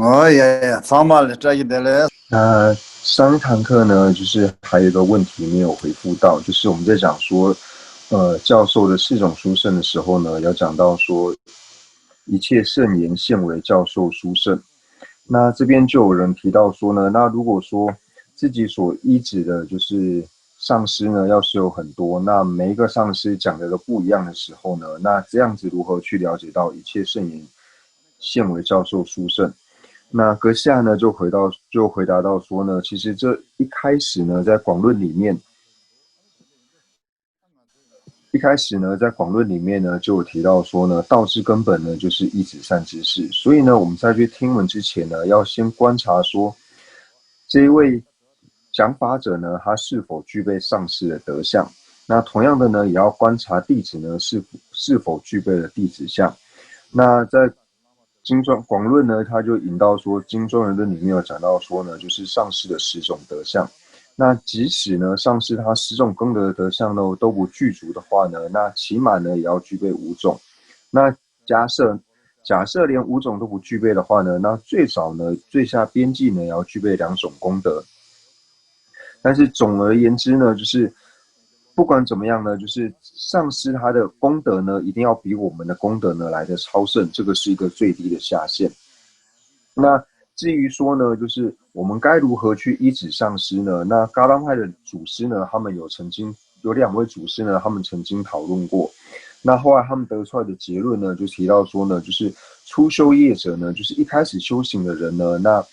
哦耶，桑马的这一代来，那上一堂课呢，就是还有一个问题没有回复到，就是我们在讲说，教授的四种书圣的时候呢，要讲到说，一切圣言现为教授书圣。那这边就有人提到说呢，那如果说自己所依止的就是上师呢，要是有很多，那每一个上师讲的都不一样的时候呢，那这样子如何去了解到一切圣言现为教授书圣？那阁下呢就回答到说呢，其实这一开始呢，在广论里面，在广论里面呢，就有提到说呢，道之根本呢，就是一指善知识。所以呢，我们在去听闻之前呢，要先观察说，这一位讲法者呢，他是否具备上师的德相。那同样的呢，也要观察弟子呢，是否具备了弟子相。那在金庄广论呢，他就引到说，金庄人论里面有讲到说呢，就是上师的10种德相。那即使呢，上师他10种功德的德相呢都不具足的话呢，那起码呢也要具备5种。那假设假设连5种都不具备的话呢，那最少呢最下边际呢也要具备2种功德。但是总而言之呢，就是不管怎么样呢，就是上师他的功德呢，一定要比我们的功德呢来的超胜，这个是一个最低的下限。那至于说呢，就是我们该如何去依止上师呢？那噶当派的祖师呢，他们有2位祖师呢，他们曾经讨论过。那后来他们得出来的结论呢，就提到说呢，就是初修业者呢，就是一开始修行的人呢，那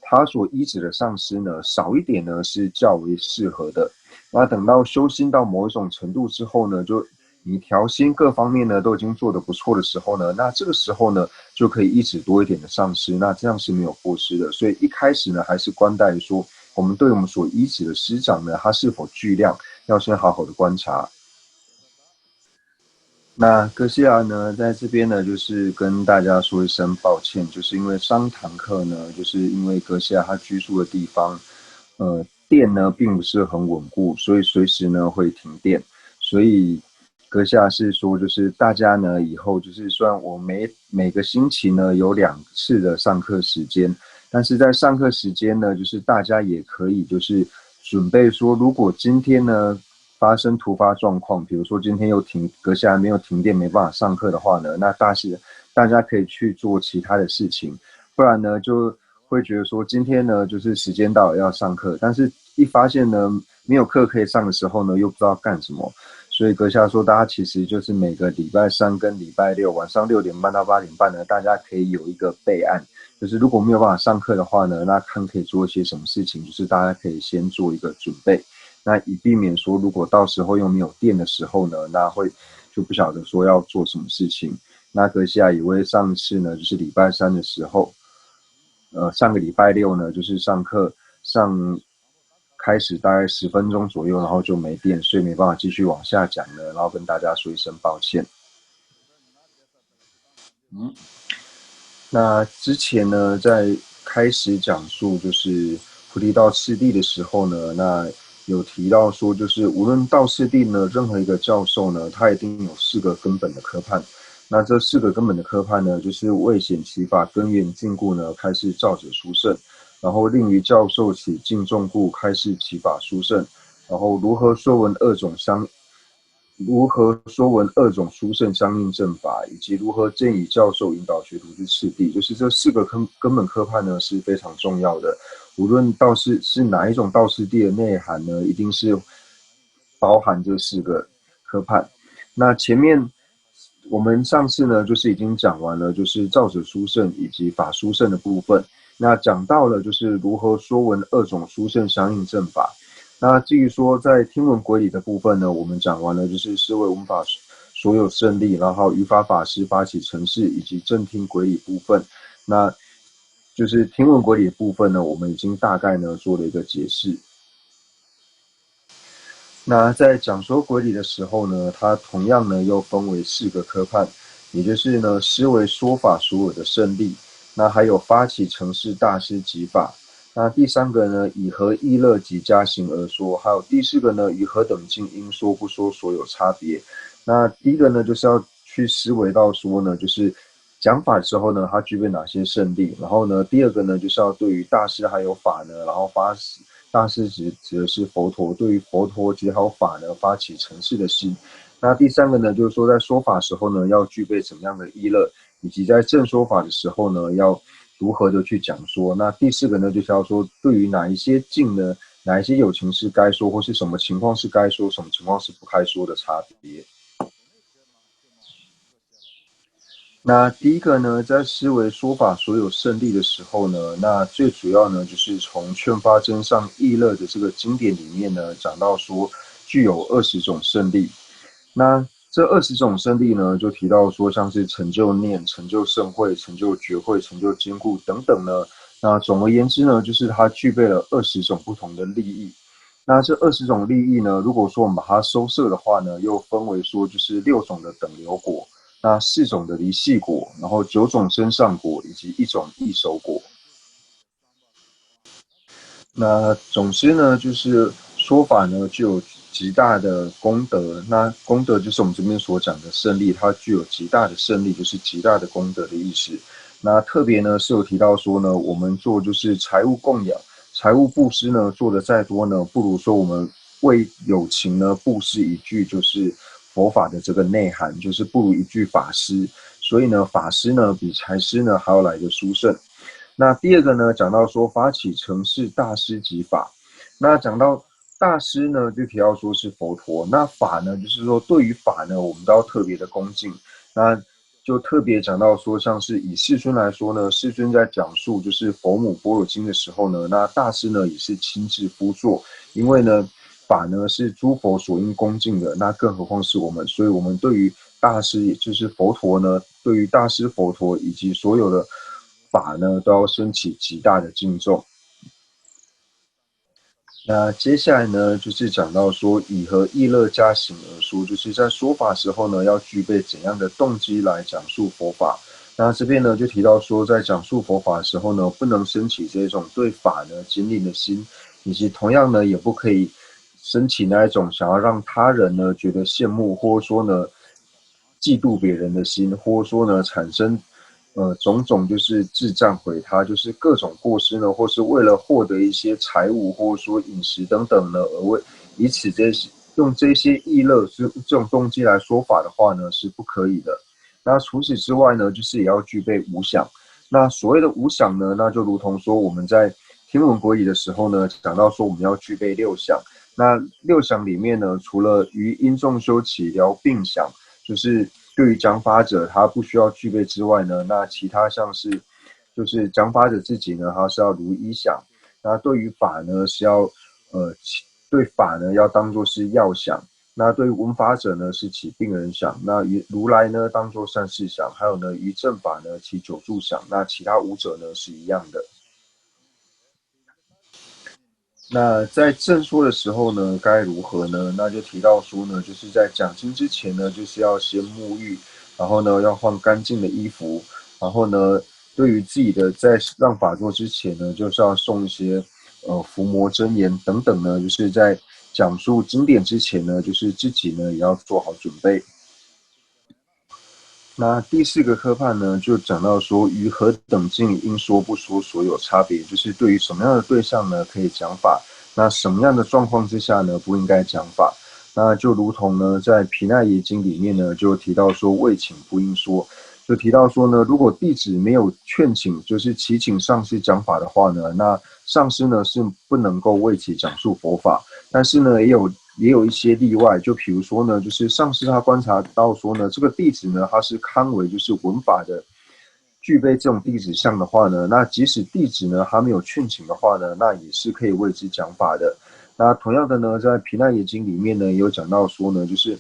他所依止的上师呢，少一点呢是较为适合的。那等到修心到某一种程度之后呢，就你调心各方面呢都已经做得不错的时候呢，那这个时候呢就可以依止多一点的上师，那这样是没有过失的。所以一开始呢，还是观待说我们对我们所依止的师长呢，他是否具量，要先好好的观察。那哥西亚呢，在这边呢，就是跟大家说一声抱歉，就是因为上堂课呢，就是因为哥西亚他居住的地方，电呢并不是很稳固，所以随时呢会停电，所以阁下是说，就是大家呢以后就是虽然我每个星期呢有2次的上课时间，但是在上课时间呢，就是大家也可以就是准备说，如果今天呢发生突发状况，比如说今天又阁下没有停电，没办法上课的话呢，那大家可以去做其他的事情，不然呢就会觉得说今天呢就是时间到了要上课，但是一发现呢没有课可以上的时候呢，又不知道干什么。所以阁下说，大家其实就是每个礼拜三跟礼拜六晚上6点半到8点半呢，大家可以有一个备案，就是如果没有办法上课的话呢，那看可以做一些什么事情，就是大家可以先做一个准备，那以避免说如果到时候又没有电的时候呢，那就不晓得说要做什么事情。那阁下也会上次呢，就是礼拜三的时候，上个礼拜六呢，就是上课开始大概10分钟左右，然后就没电，所以没办法继续往下讲了，然后跟大家说一声抱歉。嗯，那之前呢，在开始讲述就是菩提道次第的时候呢，那有提到说，就是无论道次第呢，任何一个教授呢，他一定有4个根本的科判。那这4个根本的科判呢，就是未显其法根源尽故呢，开示照者殊胜；然后令于教授起敬重故，开示其法殊胜；然后如何说闻2种殊胜相应正法，以及如何建议教授引导学徒之次第，就是这4个根本科判呢是非常重要的。无论是哪一种道次第的内涵呢，一定是包含这4个科判。那前面我们上次呢，就是已经讲完了，就是照者殊胜以及法殊胜的部分。那讲到了就是如何说闻2种殊胜相应正法。那至于说在听闻轨理的部分呢，我们讲完了，就是是为我们把所有胜利，然后语法法师发起程式以及正听轨理部分。那就是听闻轨理的部分呢，我们已经大概呢做了一个解释。那在讲说轨理的时候呢，它同样呢又分为4个科判，也就是呢思维说法所有的胜利，那还有发起程式大师级法，那第3个呢以何意乐及加行而说，还有第4个呢以何等境应说不说所有差别。那第一个呢就是要去思维到说呢，就是讲法之后呢，它具备哪些胜利？然后呢，第二个呢，就是要对于大师还有法呢，然后大师指的是佛陀，对于佛陀及还有法呢，发起诚实的心。那第三个呢，就是说在说法时候呢，要具备怎么样的意乐，以及在正说法的时候呢，要如何的去讲说。那第四个呢，就是要说对于哪一些境呢，哪一些有情是该说，或是什么情况是该说，什么情况是不该说的差别。那第一个呢，在思维说法所有胜利的时候呢，那最主要呢，就是从劝发真上易乐的这个经典里面呢，讲到说具有20种胜利。那这20种胜利呢，就提到说像是成就念、成就盛会、成就觉会、成就坚固等等呢。那总而言之呢，就是它具备了20种不同的利益。那这20种利益呢，如果说我们把它收摄的话呢，又分为说就是6种的等流果。那4种的离系果，然后9种身上果，以及1种异熟果。那总之呢，就是说法呢具有极大的功德。那功德就是我们这边所讲的胜利，它具有极大的胜利，就是极大的功德的意思。那特别呢是有提到说呢，我们做就是财物供养、财物布施呢，做的再多呢，不如说我们为有情呢布施一句就是佛法的这个内涵，就是不如一句法师。所以呢，法师呢比财师呢还要来的殊胜。那第二个呢，讲到说发起成事大师及法。那讲到大师呢，就提到说是佛陀。那法呢，就是说对于法呢，我们都要特别的恭敬。那就特别讲到说，像是以世尊来说呢，世尊在讲述就是佛母般若经的时候呢，那大师呢也是亲自敷作，因为呢法呢是诸佛所应恭敬的，那更何况是我们，所以我们对于大师，也就是佛陀呢，对于大师佛陀以及所有的法呢，都要升起极大的敬重。那接下来呢，就是讲到说以和意乐加行而说，就是在说法时候呢，要具备怎样的动机来讲述佛法。那这边呢，就提到说，在讲述佛法的时候呢，不能升起这种对法呢紧领的心，以及同样呢，也不可以升起那一种想要让他人呢觉得羡慕，或者说呢嫉妒别人的心，或者说呢产生种种就是自赞毁他，就是各种过失呢，或是为了获得一些财物，或者说饮食等等呢，而以此用这些意乐这种动机来说法的话呢，是不可以的。那除此之外呢，就是也要具备无想。那所谓的无想呢，那就如同说我们在天文国语的时候呢，讲到说我们要具备6想。那6想里面呢，除了于因众修起疗病想，就是对于讲法者他不需要具备之外呢，那其他像是就是讲法者自己呢，他是要如一想。那对于法呢是要对法呢要当做是要想。那对于闻法者呢是起病人想。那于如来呢当做善事想。还有呢于正法呢起久住想。那其他5者呢是一样的。那在正说的时候呢，该如何呢？那就提到说呢，就是在讲经之前呢，就是要先沐浴，然后呢要换干净的衣服，然后呢，对于自己的在让法座之前呢，就是要诵一些伏魔真言等等呢，就是在讲述经典之前呢，就是自己呢也要做好准备。那第4个科判呢，就讲到说，于何等境应说不说所有差别，就是对于什么样的对象呢可以讲法，那什么样的状况之下呢不应该讲法。那就如同呢，在毗奈耶经里面呢，就提到说未请不应说，就提到说呢，如果弟子没有劝请，就是祈请上师讲法的话呢，那上师呢是不能够为其讲述佛法。但是呢，也有一些例外，就比如说呢，就是上师他观察到说呢，这个弟子呢，他是堪为就是闻法的，具备这种弟子相的话呢，那即使弟子呢还没有劝请的话呢，那也是可以为之讲法的。那同样的呢，在毗奈耶经里面呢，也有讲到说呢，就是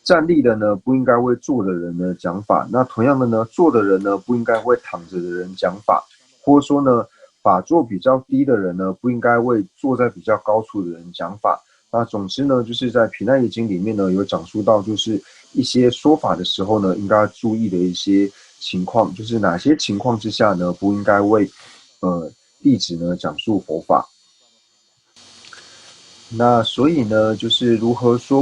站立的呢不应该为坐的人呢讲法，那同样的呢，坐的人呢不应该为躺着的人讲法，或者说呢，法座比较低的人呢不应该为坐在比较高处的人讲法。那总之呢，就是在毗奈耶经里面呢，有讲述到就是一些说法的时候呢，应该注意的一些情况，就是哪些情况之下呢，不应该为弟子呢讲述佛法。那所以呢，就是如何说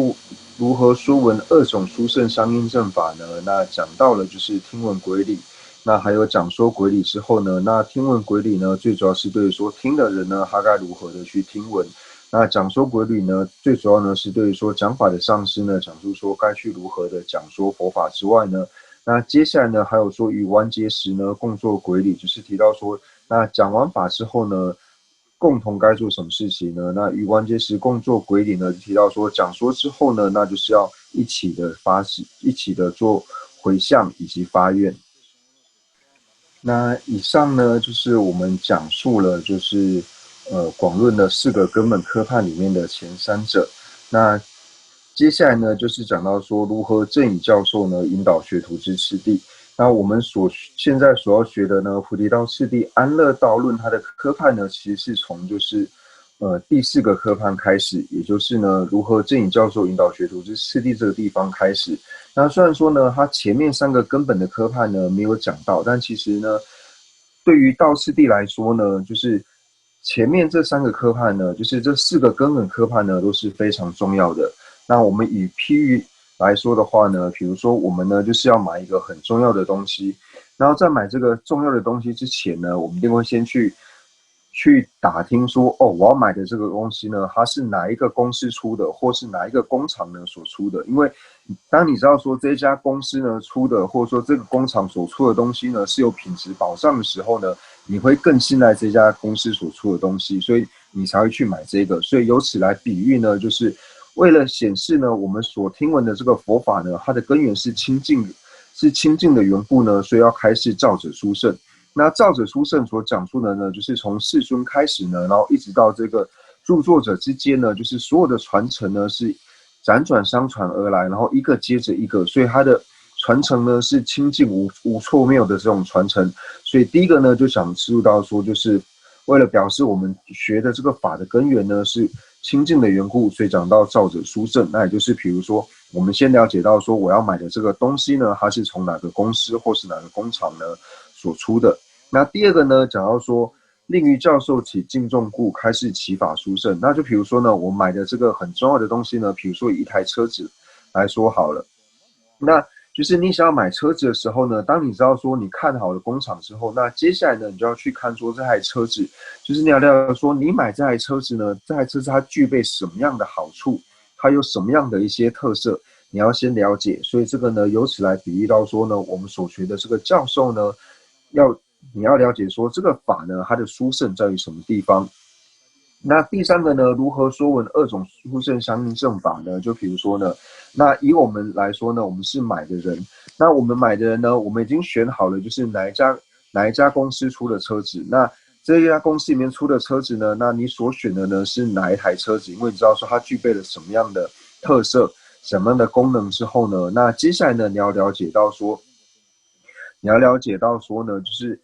闻2种殊胜相应正法呢？那讲到了就是听闻轨理，那还有讲说轨理之后呢，那听闻轨理呢，最主要是对说听的人呢，他该如何的去听闻。那讲说轨理呢，最主要呢是对于说讲法的上师呢，讲述说该去如何的讲说佛法之外呢，那接下来呢，还有说与完结时呢，共做轨理，就是提到说，那讲完法之后呢，共同该做什么事情呢？那与完结时共做轨理呢，就提到说，讲说之后呢，那就是要一起的发誓，一起的做回向以及发愿。那以上呢，就是我们讲述了就是广论的4个根本科判里面的前3者。那接下来呢，就是讲到说如何正以教授呢引导学徒之次第。那我们现在所要学的呢，菩提道次第安乐道论，它的科判呢，其实是从就是第4个科判开始，也就是呢如何正以教授引导学徒之次第这个地方开始。那虽然说呢，它前面3个根本的科判呢没有讲到，但其实呢，对于道次第来说呢，就是前面这3个科判呢，就是这4个根本科判呢都是非常重要的。那我们以譬喻来说的话呢，比如说我们呢就是要买一个很重要的东西，然后在买这个重要的东西之前呢，我们一定会先去打听说，哦，我要买的这个东西呢，它是哪一个公司出的，或是哪一个工厂呢所出的。因为当你知道说这家公司呢出的，或者说这个工厂所出的东西呢是有品质保障的时候呢，你会更信赖这家公司所出的东西，所以你才会去买这个。所以由此来比喻呢，就是为了显示呢，我们所听闻的这个佛法呢，它的根源是清净的缘故呢，所以要开示造者殊胜。那造者殊胜所讲述的呢，就是从世尊开始呢，然后一直到这个著作者之间呢，就是所有的传承呢是辗转相传而来，然后一个接着一个，所以它的传承呢是清净无错谬的这种传承。所以第一个呢，就想知道说，就是为了表示我们学的这个法的根源呢是清净的缘故，所以讲到造者殊胜。那也就是比如说，我们先了解到说，我要买的这个东西呢，它是从哪个公司或是哪个工厂呢所出的。那第二个呢，讲到说，令于教授起敬重故，开示其法殊胜。那就比如说呢，我买的这个很重要的东西呢，比如说以一台车子来说好了，那就是你想要买车子的时候呢，当你知道说你看好了工厂之后，那接下来呢，你就要去看说这台车子，就是你要了解说你买这台车子呢，这台车子它具备什么样的好处，它有什么样的一些特色，你要先了解。所以这个呢，由此来比喻到说呢，我们所学的这个教授呢，你要了解说这个法呢，它的殊胜在于什么地方。那第3个呢，如何说闻2种殊胜相应正法呢？就比如说呢，那以我们来说呢，我们是买的人，那我们买的人呢，我们已经选好了，就是哪一家公司出的车子，那这一家公司里面出的车子呢，那你所选的呢是哪一台车子？因为你知道说它具备了什么样的特色、什么样的功能之后呢，那接下来呢，你要了解到说呢，就是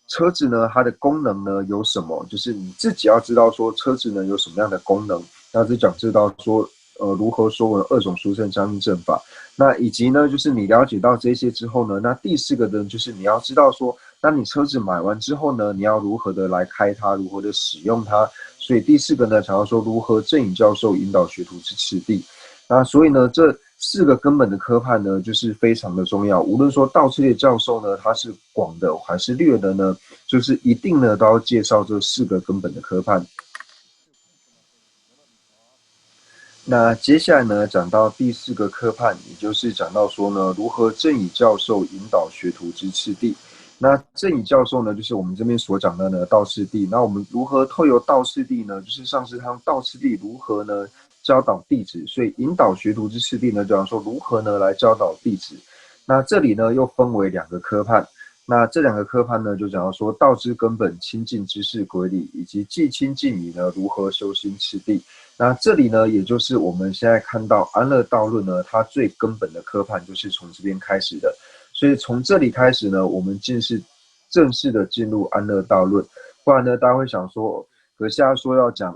车子呢，它的功能呢有什么？就是你自己要知道说车子呢有什么样的功能，那就讲知道说如何说闻2种殊胜相应正法。那以及呢，就是你了解到这些之后呢，那第4个呢，就是你要知道说，当你车子买完之后呢，你要如何的来开它，如何的使用它。所以第4个呢，讲到说如何正以教授引导学徒之次第。那所以呢，这4个根本的科判呢，就是非常的重要。无论说道次第教授呢，他是广的还是略的呢，就是一定呢都要介绍这4个根本的科判。那接下来呢，讲到第4个科判，也就是讲到说呢，如何正以教授引导学徒之次第。那正以教授呢，就是我们这边所讲的呢道次第。那我们如何透由道次第呢？就是上师他用道次第如何呢教导弟子，所以引导学徒之次第呢，就讲说如何呢来教导弟子。那这里呢又分为2个科判。那这2个科判呢，就讲到说道之根本清净知识规律，以及既清净已呢如何修心次第。那这里呢，也就是我们现在看到安乐道论呢，它最根本的科判就是从这边开始的。所以从这里开始呢，我们正式的进入安乐道论。不然呢，大家会想说，阁下说要讲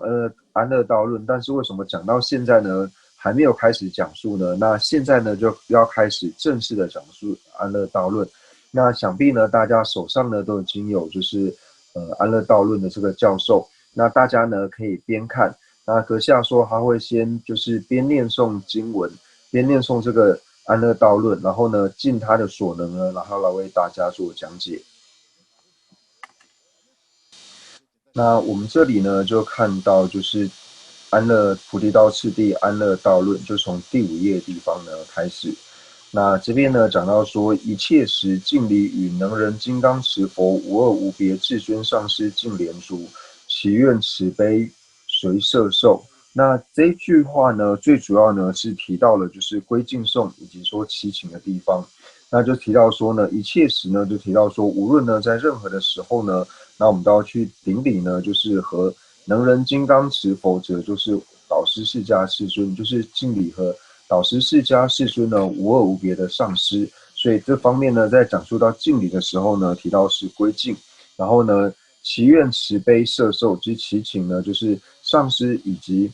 安乐道论，但是为什么讲到现在呢，还没有开始讲述呢？那现在呢，就要开始正式的讲述安乐道论。那想必呢，大家手上呢都已经有就是安乐道论的这个教授，那大家呢可以边看。那阁下说他会先就是边念诵经文，边念诵这个安乐道论，然后呢尽他的所能呢，然后来为大家做讲解。那我们这里呢就看到就是安乐菩提道次第安乐道论，就从第5页的地方呢开始。那这边呢讲到说，一切时敬礼与能仁金刚持佛无二无别至尊上师净莲珠，祈愿慈悲随摄受。那这一句话呢，最主要呢是提到了就是归敬颂以及说祈请的地方。那就提到说呢，一切时呢就提到说，无论呢在任何的时候呢，那我们都要去顶礼呢，就是和能仁金刚持佛者，就是导师释迦世尊，就是敬礼和导师释迦世尊呢无二无别的上师。所以这方面呢，在讲述到敬礼的时候呢，提到是归敬，然后呢，祈愿慈悲摄受之祈请呢，就是上师以及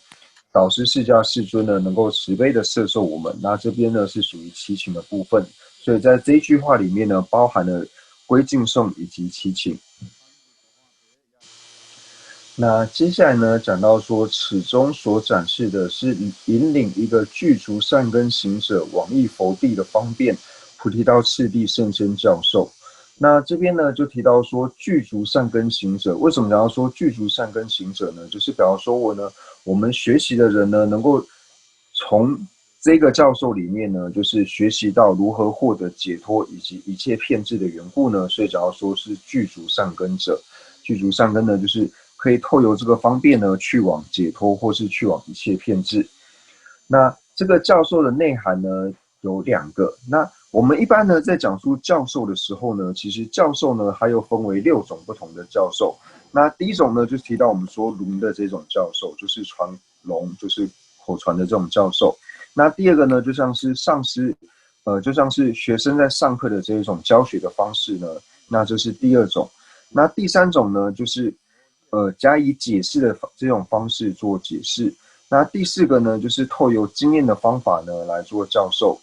导师释迦世尊呢，能够慈悲的摄受我们。那这边呢是属于祈请的部分，所以在这一句话里面呢，包含了归敬颂以及祈请。那接下来呢，讲到说，此中所展示的是引领一个具足善根行者往诣佛地的方便，菩提道次第甚深教授。那这边呢，就提到说具足善根行者，为什么讲到说具足善根行者呢？就是比方说我们学习的人呢，能够从这个教授里面呢，就是学习到如何获得解脱以及一切骗智的缘故呢，所以讲到说是具足善根者。具足善根呢，就是可以透由这个方便呢，去往解脱或是去往一切骗智。那这个教授的内涵呢有2个。那我们一般呢在讲述教授的时候呢，其实教授呢还有分为6种不同的教授。那第一种呢就是提到我们说龙的这种教授，就是传龙，就是口传的这种教授。那第2个呢就像是上师，就像是学生在上课的这一种教学的方式呢，那这是第2种。那第3种呢就是加以解释的这种方式做解释。那第4个呢就是透由经验的方法呢来做教授。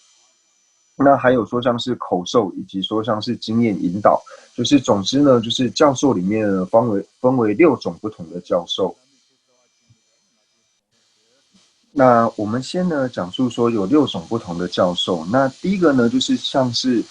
那还有说像是口授，以及说像是经验引导，就是总之呢，就是教授里面呢分为6种不同的教授。那我们先呢讲述说有6种不同的教授。那第一个呢就是像是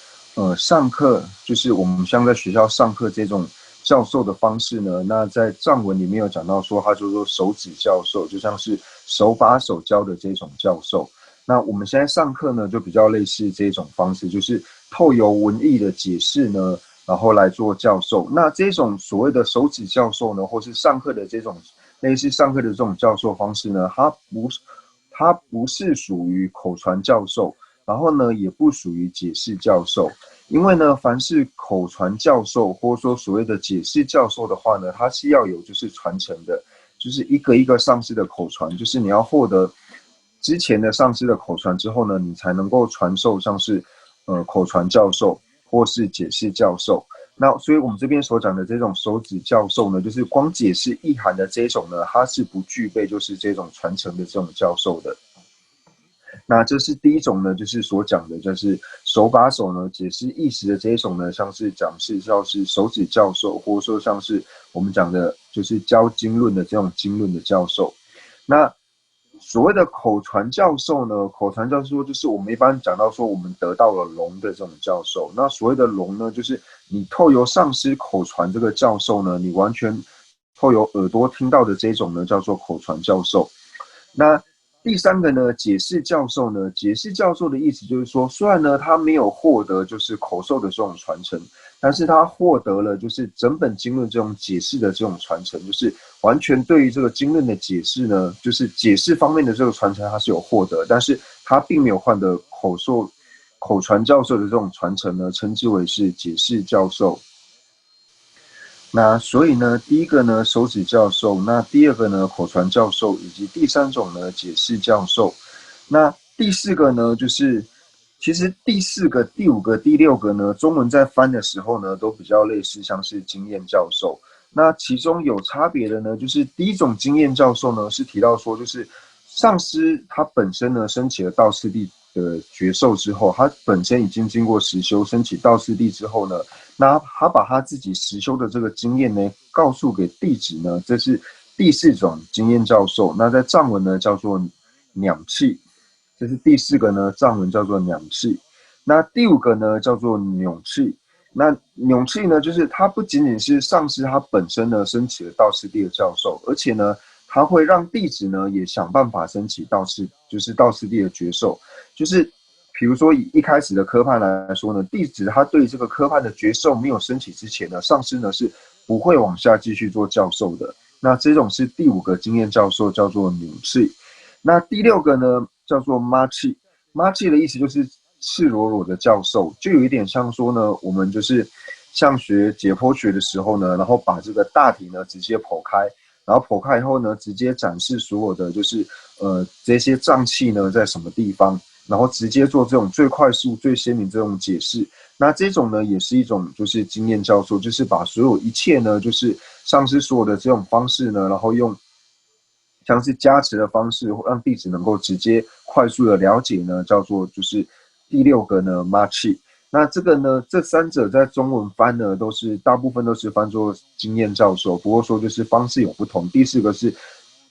上课，就是我们像在学校上课这种教授的方式呢，那在藏文里面有讲到说，他就说手指教授，就像是手把手教的这种教授。那我们现在上课呢，就比较类似这种方式，就是透由文义的解释呢，然后来做教授。那这种所谓的手指教授呢，或是上课的这种类似上课的这种教授方式呢，它不是属于口传教授，然后呢，也不属于解释教授。因为呢，凡是口传教授或者说所谓的解释教授的话呢，它是要有就是传承的，就是一个一个上师的口传，就是你要获得之前的上师的口传之后呢，你才能够传授像是口传教授或是解释教授。那所以我们这边所讲的这种手指教授呢，就是光解释意涵的这种呢，它是不具备就是这种传承的这种教授的。那这是第一种呢，就是所讲的，就是手把手呢解释意思的这一种呢，像是讲是像是手指教授，或者说像是我们讲的，就是教经论的这种经论的教授。那所谓的口传教授呢，口传教授就是我们一般讲到说我们得到了龙的这种教授。那所谓的龙呢，就是你透由上师口传这个教授呢，你完全透由耳朵听到的这种呢，叫做口传教授。那第3个呢，解释教授呢，解释教授的意思就是说，虽然呢他没有获得就是口授的这种传承，但是他获得了就是整本经论这种解释的这种传承，就是完全对于这个经论的解释呢，就是解释方面的这个传承他是有获得，但是他并没有换得口传教授的这种传承呢，称之为是解释教授。那所以呢，第一个呢手指教授，那第2个呢口传教授，以及第3种呢解释教授。那第4个呢，就是其实第4个、第5个、第6个呢，中文在翻的时候呢，都比较类似，像是经验教授。那其中有差别的呢，就是第1种经验教授呢，是提到说，就是上师他本身呢升起了道次第的觉受之后，他本身已经经过实修，升起道次第之后呢，那他把他自己实修的这个经验呢，告诉给弟子呢，这是第4种经验教授。那在藏文呢叫做两气，这是第4个呢，藏文叫做两气。那第5个呢叫做扭气。那扭气呢，就是它不仅仅是上师他本身呢升起了道次第的教授，而且呢，他会让弟子呢也想办法升起就是道次第的觉受。就是比如说以一开始的科判来说呢，弟子他对这个科判的觉受没有升起之前呢，上师呢是不会往下继续做教授的。那这种是第5个经验教授，叫做扭气。那第6个呢叫做妈气。妈气的意思就是赤裸裸的教授，就有一点像说呢，我们就是像学解剖学的时候呢，然后把这个大体呢直接剖开，然后剖开以后呢，直接展示所有的就是这些脏器呢在什么地方，然后直接做这种最快速、最鲜明这种解释。那这种呢也是一种就是经验教授，就是把所有一切呢，就是上师所有的这种方式呢，然后用像是加持的方式，让弟子能够直接快速的了解呢，叫做就是第6个呢妈气。那这个呢，这3者在中文翻呢，大部分都是翻作经验教授，不过说就是方式有不同。第4个是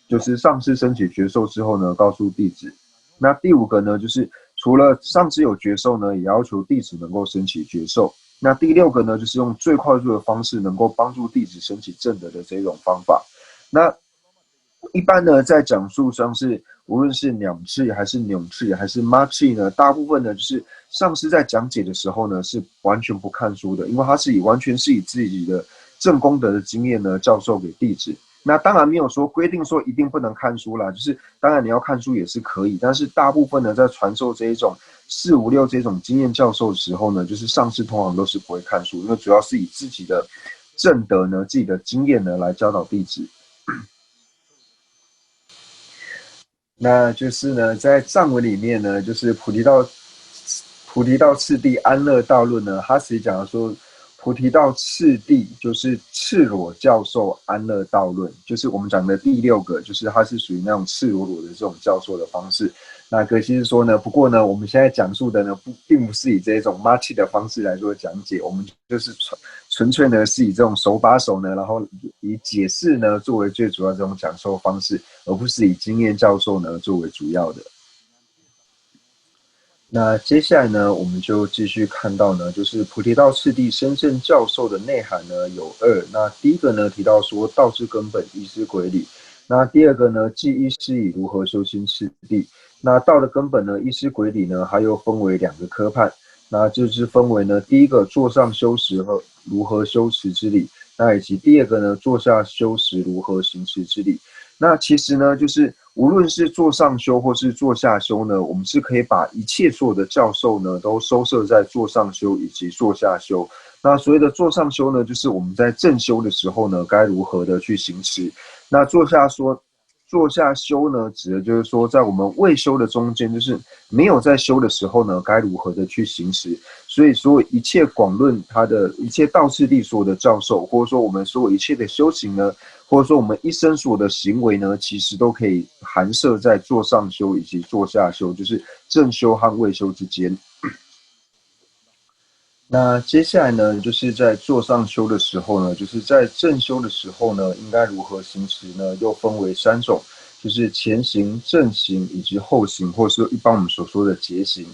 就是上师升起觉受之后呢，告诉弟子。那第5个呢，就是除了上师有觉受呢，也要求弟子能够升起觉受。那第6个呢，就是用最快速的方式，能够帮助弟子升起正德的这种方法。那一般呢，在讲述上是无论是两气还是扭气还是妈气呢，大部分呢就是上师在讲解的时候呢是完全不看书的，因为他是完全是以自己的正功德的经验呢教授给弟子。那当然没有说规定说一定不能看书啦，就是当然你要看书也是可以，但是大部分呢在传授这一种4、5、6这种经验教授的时候呢，就是上师通常都是不会看书，因为主要是以自己的正德呢、自己的经验呢来教导弟子。那就是呢，在藏文里面呢，就是菩提道次第安乐道论呢，它实际讲说，菩提道次第就是赤裸教授安乐道论，就是我们讲的第6个，就是它是属于那种赤裸裸的这种教授的方式。那可惜是说呢，不过呢，我们现在讲述的呢，并不是以这种妈气的方式来做讲解，我们就是纯粹呢是以这种手把手呢，然后以解释呢作为最主要这种讲授方式，而不是以经验教授呢作为主要的。那接下来呢，我们就继续看到呢，就是菩提道次第深正教授的内涵呢有2。那第1个呢提到说道之根本依师轨理，那第2个呢即依师以如何修心次第。那道的根本呢依师轨理呢，它又分为2个科判，那就是分为呢第1个坐上修持和如何修持之理，那以及第2个呢坐下修持如何行持之理。那其实呢，就是无论是坐上修或是坐下修呢，我们是可以把一切所有的教授呢都收摄在坐上修以及坐下修。那所谓的坐上修呢，就是我们在正修的时候呢，该如何的去行持。那坐下修呢，指的就是说，在我们未修的中间，就是没有在修的时候呢，该如何的去行持。所以说，一切广论它的一切道次第所有的教授，或者说我们所有一切的修行呢，或者说我们一生所有的行为呢，其实都可以含摄在坐上修以及坐下修，就是正修和未修之间。那接下来呢，就是在坐上修的时候呢，就是在正修的时候呢，应该如何行持呢？又分为3种，就是前行、正行以及后行，或是一般我们所说的结行。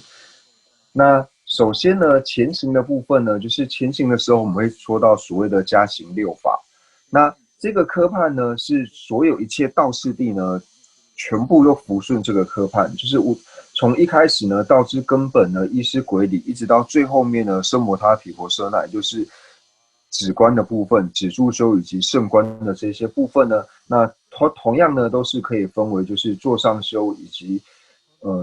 那首先呢，前行的部分呢，就是前行的时候，我们会说到所谓的加行6法。那这个科判呢，是所有一切道次第呢，全部都服顺这个科判，就是从一开始呢，道之根本呢，依师轨理，一直到最后面呢，奢摩他毗婆舍那，就是止观的部分、止住修以及胜观的这些部分呢，那同样呢，都是可以分为就是坐上修以及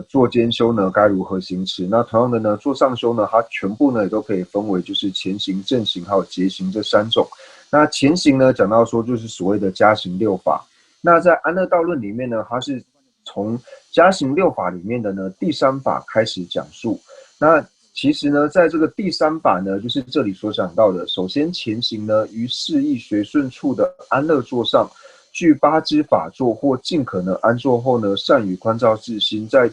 坐间修呢该如何行持。那同样的呢，坐上修呢，它全部呢也都可以分为就是前行、正行还有结行这3种。那前行呢，讲到说就是所谓的加行6法。那在安乐道论里面呢，它是从加行6法里面的呢第3法开始讲述。那其实呢，在这个第3法呢，就是这里所讲到的，首先前行呢，于适意随顺处的安乐座上，具8支法座或尽可能安坐后呢，善于观照自心，在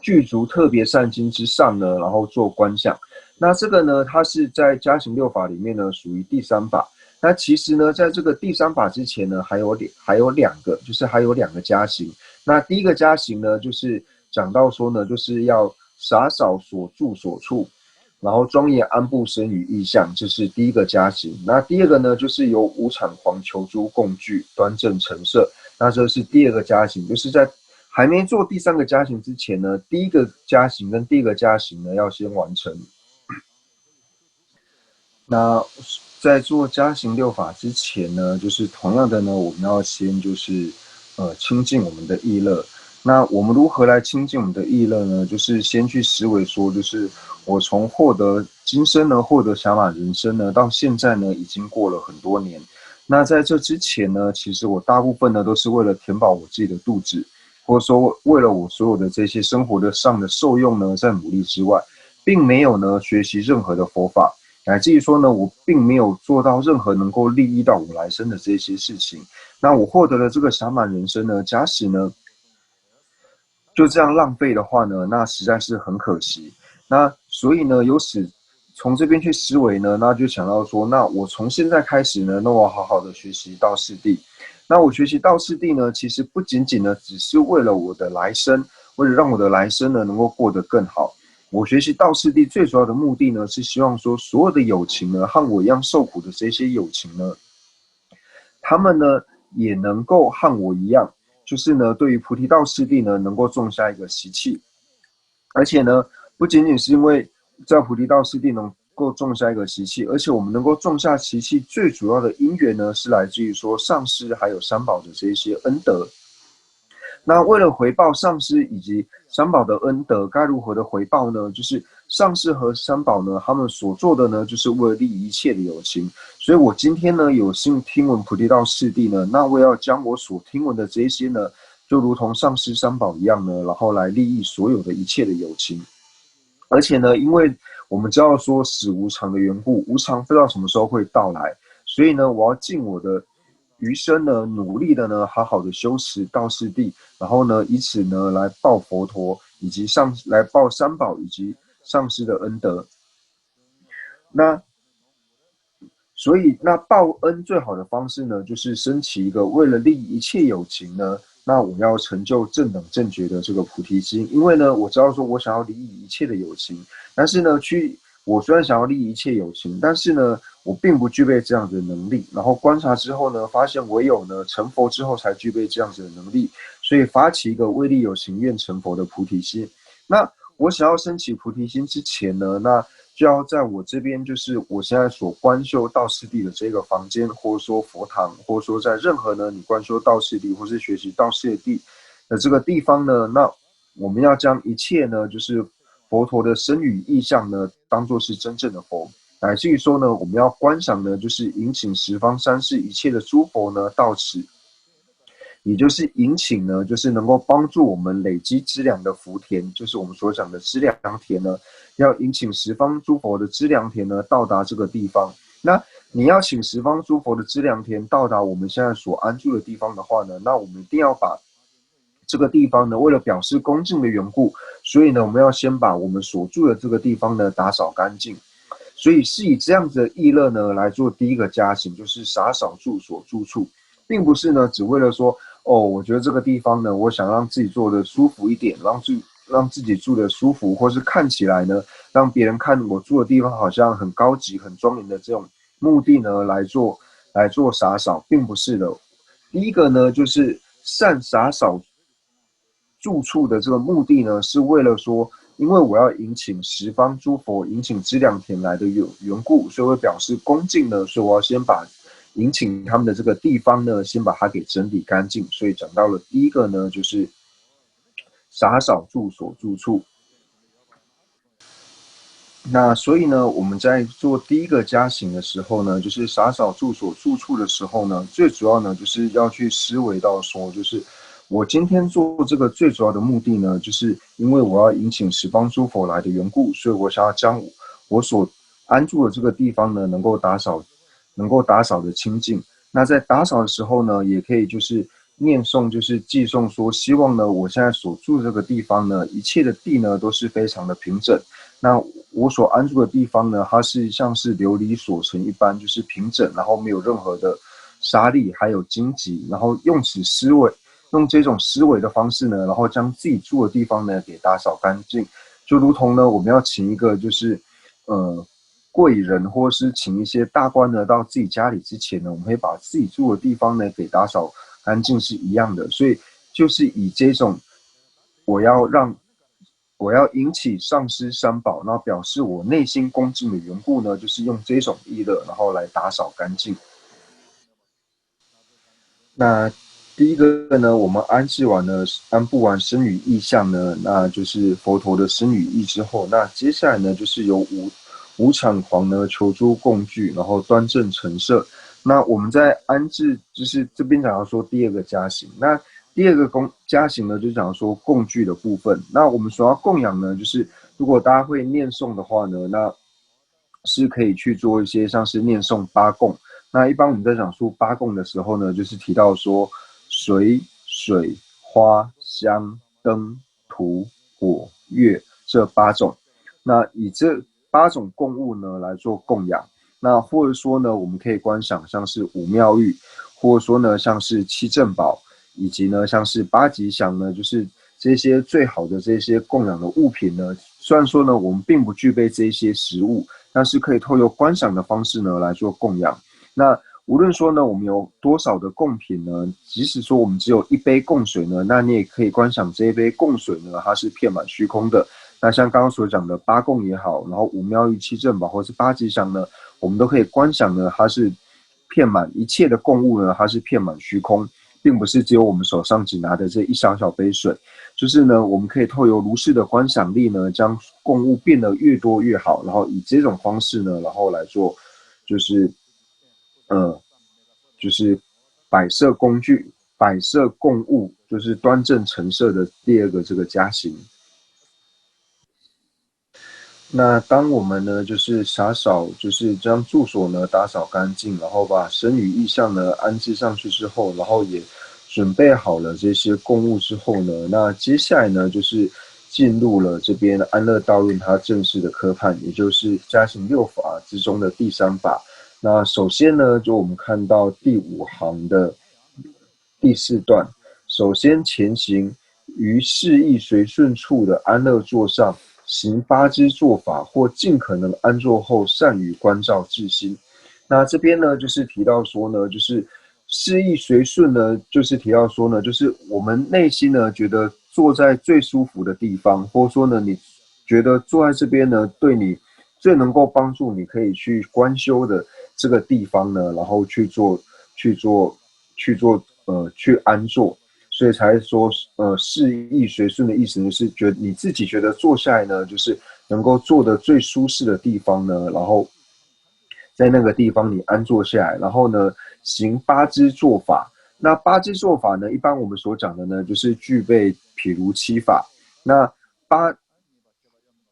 具足特别善心之上呢，然后做观想。那这个呢，它是在加行6法里面呢，属于第3法。那其实呢，在这个第3法之前呢，还有2个，就是还有2个加行。那第1个加行呢，就是讲到说呢，就是要洒扫所住所处，然后庄严安布生与意象，这是第一个加行。那第二个呢，就是由五产黄球珠共聚，端正陈设。那这是第二个加行，就是在还没做第三个加行之前呢，第一个加行跟第二个加行呢要先完成。那在做加行六法之前呢，就是同样的呢，我们要先就是清净我们的意乐。那我们如何来清净我们的意乐呢？就是先去思维说，就是我从获得今生呢，获得暇满人生呢，到现在呢，已经过了很多年。那在这之前呢，其实我大部分呢都是为了填饱我自己的肚子，或者说为了我所有的这些生活的上的受用呢，在努力之外，并没有呢学习任何的佛法。乃至于说呢，我并没有做到任何能够利益到我来生的这些事情。那我获得了这个暇满人生呢，假使呢就这样浪费的话呢，那实在是很可惜。那所以呢，从这边去思维呢，那就想到说，那我从现在开始呢，那我好好的学习道次第。那我学习道次第呢，其实不仅仅呢，只是为了我的来生，为了让我的来生呢能够过得更好。我学习道次第最主要的目的呢，是希望说所有的有情呢，和我一样受苦的这些有情呢，他们呢也能够和我一样，就是呢，对于菩提道次第呢，能够种下一个习气，而且呢，不仅仅是因为在菩提道次第能够种下一个习气，而且我们能够种下习气最主要的因缘呢，是来自于说上师还有三宝的这些恩德。那为了回报上师以及三宝的恩德，该如何的回报呢？就是上师和三宝呢，他们所做的呢，就是为了利益一切的有情。所以我今天呢，有幸听闻菩提道次第呢，那我要将我所听闻的这些呢，就如同上师三宝一样呢，然后来利益所有的一切的有情。而且呢，因为我们知道说死无常的缘故，无常不知道什么时候会到来，所以呢，我要尽我的余生呢，努力的呢，好好的修持道次第，然后呢，以此呢来报佛陀以及来报三宝以及上师的恩德。那所以，那报恩最好的方式呢，就是升起一个为了利益一切有情呢，那我要成就正等正觉的这个菩提心。因为呢，我知道说我想要利益一切的有情，但是呢，我虽然想要利益一切有情，但是呢，我并不具备这样的能力。然后观察之后呢，发现唯有呢成佛之后才具备这样子的能力，所以发起一个为利有情愿成佛的菩提心。那我想要升起菩提心之前呢，那就要在我这边，就是我现在所观修道次第的这个房间，或者说佛堂，或者说在任何呢你观修道次第或是学习道次第的这个地方呢，那我们要将一切呢，就是佛陀的身语意象呢，当作是真正的佛，乃至于说呢，我们要观想呢，就是引请十方三世一切的诸佛呢到此。也就是引请呢，就是能够帮助我们累积资粮的福田，就是我们所讲的资粮田呢，要引请十方诸佛的资粮田呢到达这个地方。那你要请十方诸佛的资粮田到达我们现在所安住的地方的话呢，那我们一定要把这个地方呢，为了表示恭敬的缘故，所以呢，我们要先把我们所住的这个地方呢打扫干净。所以是以这样子的意乐呢来做第一个加行，就是洒扫住所住处，并不是呢只为了说哦，我觉得这个地方呢，我想让自己做的舒服一点，让自己住的舒服，或是看起来呢，让别人看我住的地方好像很高级、很庄严的这种目的呢，来做洒扫，并不是的。第一个呢，就是善洒扫住处的这个目的呢，是为了说，因为我要引请十方诸佛、引请资粮田来的缘故，所以我表示恭敬呢，所以我要先把引请他们的这个地方呢，先把它给整理干净。所以讲到了第一个呢，就是洒扫住所住处。那所以呢，我们在做第一个加行的时候呢，就是洒扫住所住处的时候呢，最主要呢就是要去思维到说，就是我今天做这个最主要的目的呢，就是因为我要引请十方诸佛来的缘故，所以我想要将我所安住的这个地方呢，能够打扫的清净。那在打扫的时候呢，也可以就是念诵，就是寄诵说，希望呢我现在所住的这个地方呢，一切的地呢都是非常的平整。那我所安住的地方呢，它是像是琉璃所成一般，就是平整，然后没有任何的沙砾还有荆棘，然后用这种思维的方式呢，然后将自己住的地方呢给打扫干净，就如同呢我们要请一个就是贵人或是请一些大官呢到自己家里之前呢，我们会把自己住的地方呢给打扫干净是一样的，所以就是以这种我要引起上师三宝，然后表示我内心恭敬的缘故呢，就是用这种意乐，然后来打扫干净。那第一个呢，我们安布完身语意象呢，那就是佛陀的身语意之后，那接下来呢，就是由无产狂呢求诸供具，然后端正陈设。那我们在安置，就是这边讲到说第二个加行，那第二个加行呢，就讲说供具的部分。那我们所要供养呢，就是如果大家会念诵的话呢，那是可以去做一些像是念诵八供。那一般我们在讲述八供的时候呢，就是提到说水、花、香、灯、土、火、月这八种。那以这八种供物呢来做供养。那或者说呢，我们可以观想像是五妙玉，或者说呢像是七正宝，以及呢像是八吉祥呢，就是这些最好的这些供养的物品呢。虽然说呢我们并不具备这些食物，但是可以透过观赏的方式呢来做供养。那无论说呢我们有多少的贡品呢，即使说我们只有一杯供水呢，那你也可以观想这一杯供水呢它是遍满虚空的。那像刚刚所讲的八供也好，然后五妙玉七正宝或是八吉祥呢，我们都可以观想呢它是遍满一切的供物呢，它是遍满虚空，并不是只有我们手上只拿的这一小小杯水。就是呢我们可以透过如是的观想力呢，将供物变得越多越好，然后以这种方式呢，然后来做就是就是摆设工具、摆设供物，就是端正陈设的第二个这个加行。那当我们呢，就是就是将住所呢打扫干净，然后把身语意象呢安置上去之后，然后也准备好了这些供物之后呢，那接下来呢就是进入了这边安乐道论它正式的科判，也就是加行六法之中的第三法。那首先呢，就我们看到第五行的第四段，首先前行于适意随顺处的安乐座上，行八支做法，或尽可能安坐后，善于关照自心。那这边呢，就是提到说呢，就是适意随顺呢，就是提到说呢，就是我们内心呢觉得坐在最舒服的地方，或者说呢，你觉得坐在这边呢，对你最能够帮助你可以去观修的这个地方呢，然后去安坐。所以才说适意随顺的意思呢，是觉得你自己觉得坐下来呢，就是能够坐的最舒适的地方呢，然后在那个地方你安坐下来，然后呢行八支坐法。那八支坐法呢，一般我们所讲的呢，就是具备譬如七法。那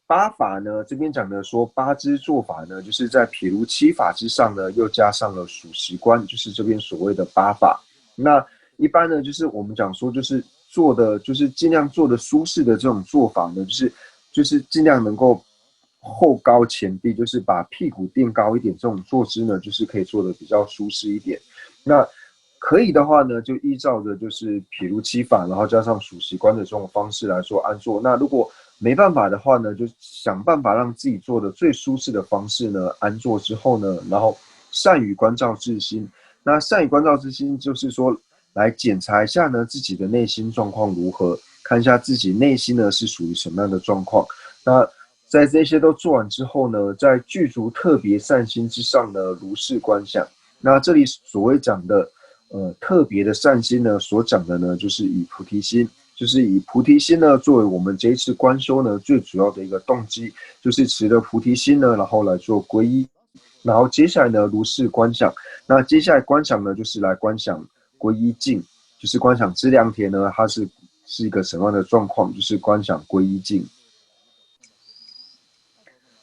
八法呢，这边讲的说八支坐法呢，就是在譬如七法之上呢，又加上了数息观，就是这边所谓的八法。那一般呢，就是我们讲说，就是做的，就是尽量做的舒适的这种做法呢，就是尽量能够后高前低，就是把屁股垫高一点，这种坐姿呢，就是可以做的比较舒适一点。那可以的话呢，就依照着就是譬如七法，然后加上数息观的这种方式来做安坐。那如果没办法的话呢，就想办法让自己做的最舒适的方式呢，安坐之后呢，然后善于关照自心。那善于关照自心，就是说来检查一下呢自己的内心状况如何，看一下自己内心呢是属于什么样的状况。那在这些都做完之后呢，在具足特别善心之上呢，如是观想。那这里所谓讲的特别的善心呢，所讲的呢，就是以菩提心。就是以菩提心呢作为我们这一次观修呢最主要的一个动机，就是持着菩提心呢，然后来做皈依，然后接下来呢如是观想。那接下来观想呢，就是来观想皈依境，就是观想资粮田呢它是一个什么样的状况，就是观想皈依境。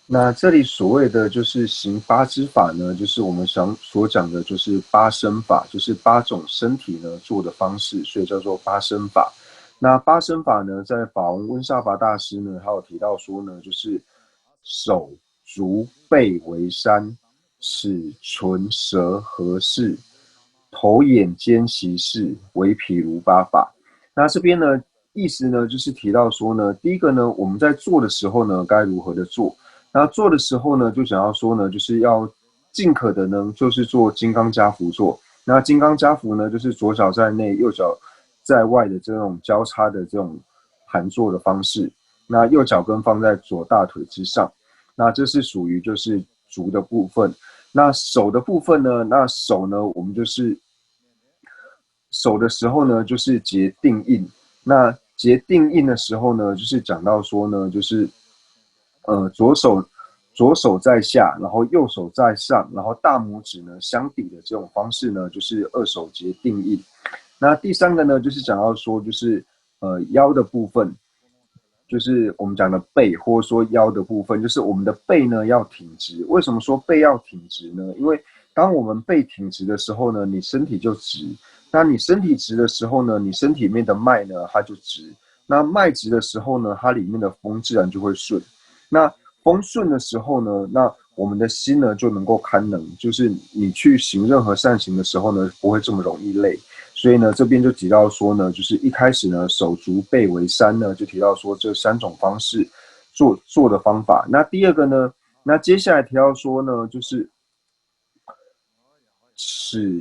那这里所谓的就是行八支法呢，就是我们所讲的就是八身法，就是八种身体呢做的方式，所以叫做八身法。那八身法呢，在法王温莎法大师呢，还有提到说呢，就是手足背为山，齿唇舌合适，头眼肩息事为譬如八法。那这边呢，意思呢就是提到说呢，第一个呢，我们在做的时候呢，该如何的做？那做的时候呢，就想要说呢，就是要尽可的呢，就是做金刚加趺坐。那金刚加趺呢，就是左脚在内，右脚在外的这种交叉的这种盘坐的方式。那右脚跟放在左大腿之上。那这是属于就是足的部分。那手的部分呢，那手呢，我们就是手的时候呢，就是结定印。那结定印的时候呢，就是讲到说呢，就是左手在下，然后右手在上，然后大拇指呢相抵的这种方式呢，就是二手结定印。那第三个呢，就是讲到说，就是腰的部分，就是我们讲的背，或者说腰的部分，就是我们的背呢要挺直。为什么说背要挺直呢？因为当我们背挺直的时候呢，你身体就直。那你身体直的时候呢，你身体里面的脉呢它就直。那脉直的时候呢，它里面的风自然就会顺。那风顺的时候呢，那我们的心呢就能够堪能，就是你去行任何善行的时候呢，不会这么容易累。所以呢，这边就提到说呢，就是一开始呢，手足背为三呢，就提到说这三种方式做的方法。那第二个呢，那接下来提到说呢，就是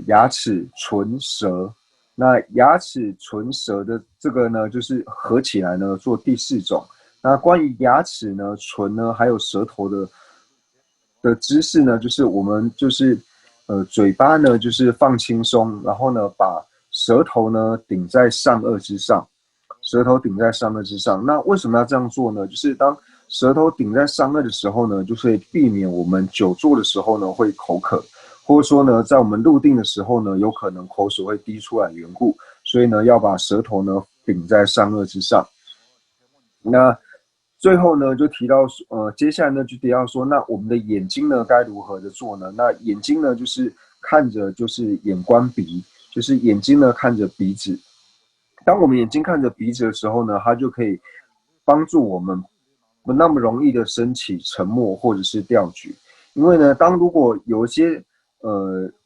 牙齿、唇、舌。那牙齿、唇、舌的这个呢，就是合起来呢做第四种。那关于牙齿呢、唇呢，还有舌头的姿势呢，就是我们就是嘴巴呢就是放轻松，然后呢把舌头呢顶在上颚之上，舌头顶在上颚之上。那为什么要这样做呢？就是当舌头顶在上颚的时候呢，就会避免我们久坐的时候呢会口渴，或者说呢在我们入定的时候呢，有可能口水会滴出来的缘故，所以呢要把舌头呢顶在上颚之上。那最后呢，就提到接下来呢就提到说，那我们的眼睛呢该如何的做呢？那眼睛呢就是看着就是眼观鼻，就是眼睛呢看着鼻子。当我们眼睛看着鼻子的时候呢，它就可以帮助我们不那么容易的升起沉默或者是吊举。因为呢，如果有一些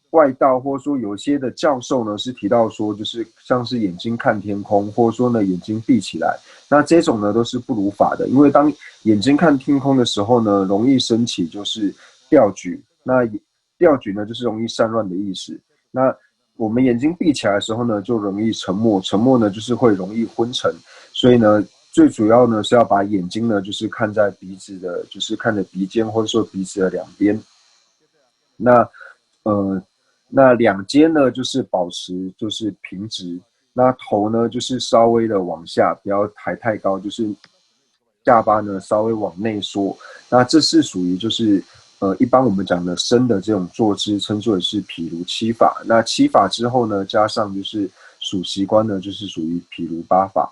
外道或者说有一些的教授呢是提到说，就是像是眼睛看天空，或者说呢眼睛闭起来，那这种呢都是不如法的。因为当眼睛看天空的时候呢，容易升起就是吊举。那吊举呢就是容易散乱的意思。那我们眼睛闭起来的时候呢，就容易沉默，沉默呢就是会容易昏沉。所以呢，最主要呢是要把眼睛呢就是看在鼻子的，就是看着鼻尖或者说鼻子的两边。那那两肩呢就是保持就是平直，那头呢就是稍微的往下，不要抬太高，就是下巴呢稍微往内缩。那这是属于就是一般我们讲的深的这种坐姿，称作为是毗卢七法。那七法之后呢，加上就是数息观呢，就是属于毗卢八法。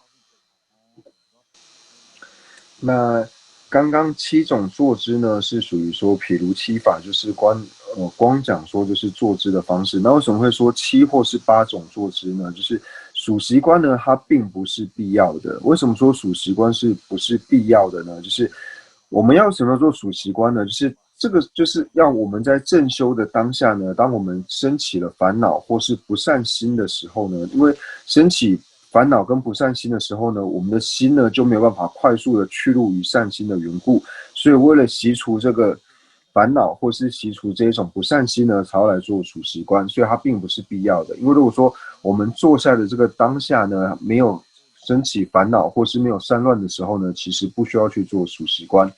那刚刚七种坐姿呢，是属于说毗卢七法，就是光讲说就是坐姿的方式。那为什么会说七或是八种坐姿呢？就是数息观呢，它并不是必要的。为什么说数息观是不是必要的呢？就是我们要什么做数息观呢？就是这个就是要我们在正修的当下呢，当我们升起了烦恼或是不善心的时候呢，因为升起烦恼跟不善心的时候呢，我们的心呢就没有办法快速的去入于善心的缘故，所以为了习除这个烦恼或是习除这一种不善心呢，才要来做数息观，所以它并不是必要的。因为如果说我们坐下的这个当下呢，没有升起烦恼或是没有散乱的时候呢，其实不需要去做数息观。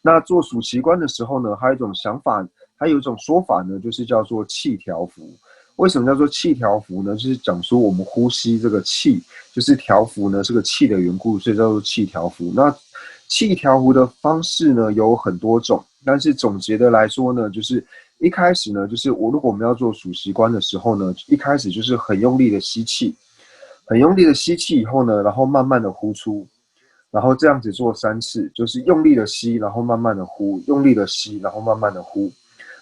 那做数息观的时候呢，还有一种想法，还有一种说法呢，就是叫做气调伏。为什么叫做气调伏呢？就是讲说我们呼吸这个气，就是调伏呢这个气的缘故，所以叫做气调伏。那气调伏的方式呢有很多种，但是总结的来说呢，就是一开始呢，就是如果我们要做数息观的时候呢，一开始就是很用力的吸气，很用力的吸气以后呢，然后慢慢的呼出。然后这样子做3次，就是用力的吸，然后慢慢的呼，用力的吸，然后慢慢的呼。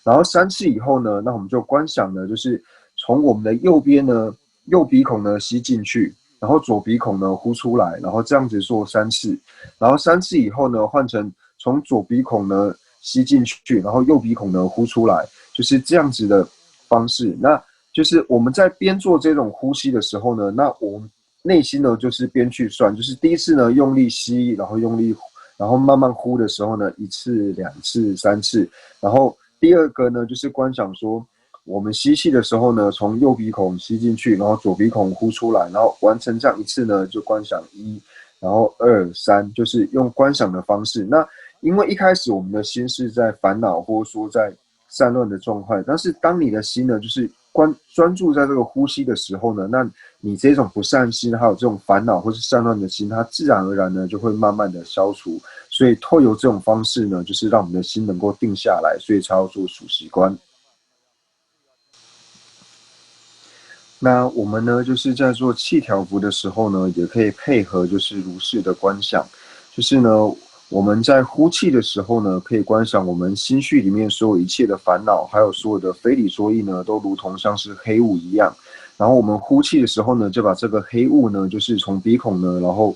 然后3次以后呢，那我们就观想呢，就是从我们的右边呢，右鼻孔呢吸进去，然后左鼻孔呢呼出来，然后这样子做3次。然后3次以后呢，换成从左鼻孔呢吸进去，然后右鼻孔呢呼出来，就是这样子的方式。那就是我们在边做这种呼吸的时候呢，那内心呢就是边去算，就是第一次呢用力吸，然后用力，然后慢慢呼的时候呢，1次、2次、3次，然后第二个呢就是观想说，我们吸气的时候呢，从右鼻孔吸进去，然后左鼻孔呼出来，然后完成这样1次呢，就观想1，然后2、3，就是用观想的方式。那因为一开始我们的心是在烦恼或者说在散乱的状态，但是当你的心呢，就是专注在这个呼吸的时候呢，那你这种不善心还有这种烦恼或是散乱的心，它自然而然呢就会慢慢的消除。所以透过这种方式呢，就是让我们的心能够定下来，所以才要做数息观。那我们呢，就是在做气调伏的时候呢，也可以配合就是如是的观想，就是呢，我们在呼气的时候呢，可以观想我们心绪里面所有一切的烦恼，还有所有的非理作意呢，都如同像是黑雾一样。然后我们呼气的时候呢，就把这个黑雾呢，就是从鼻孔呢，然后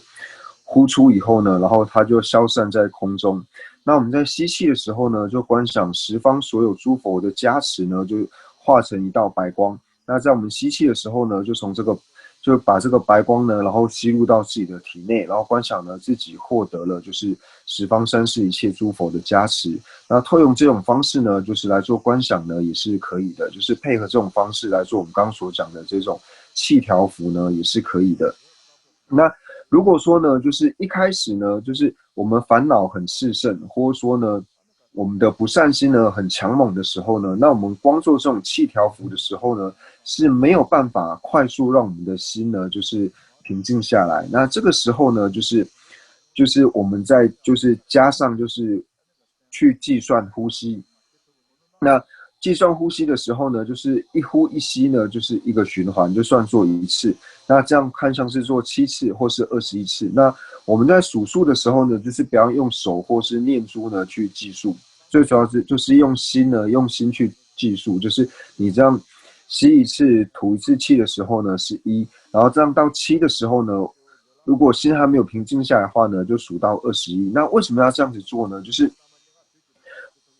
呼出以后呢，然后它就消散在空中。那我们在吸气的时候呢，就观想十方所有诸佛的加持呢，就化成一道白光。那在我们吸气的时候呢，就把这个白光呢，然后吸入到自己的体内，然后观想呢自己获得了就是十方三世一切诸佛的加持。那透用这种方式呢，就是来做观想呢也是可以的，就是配合这种方式来做我们刚刚所讲的这种气调伏呢也是可以的。那如果说呢，就是一开始呢，就是我们烦恼很炽盛，或者说呢，我们的不善心呢很强猛的时候呢，那我们光做这种气调伏的时候呢，是没有办法快速让我们的心呢就是平静下来。那这个时候呢，就是我们在就是加上就是去计算呼吸。那计算呼吸的时候呢，就是一呼一吸呢，就是一个循环，就算做1次。那这样看像是做7次或是21次。那我们在数数的时候呢，就是不要用手或是念珠呢去计数，最主要是就是用心去计数，就是你这样吸1次吐1次气的时候呢是1，然后这样到7的时候呢，如果心还没有平静下来的话呢，就数到21。那为什么要这样子做呢？就是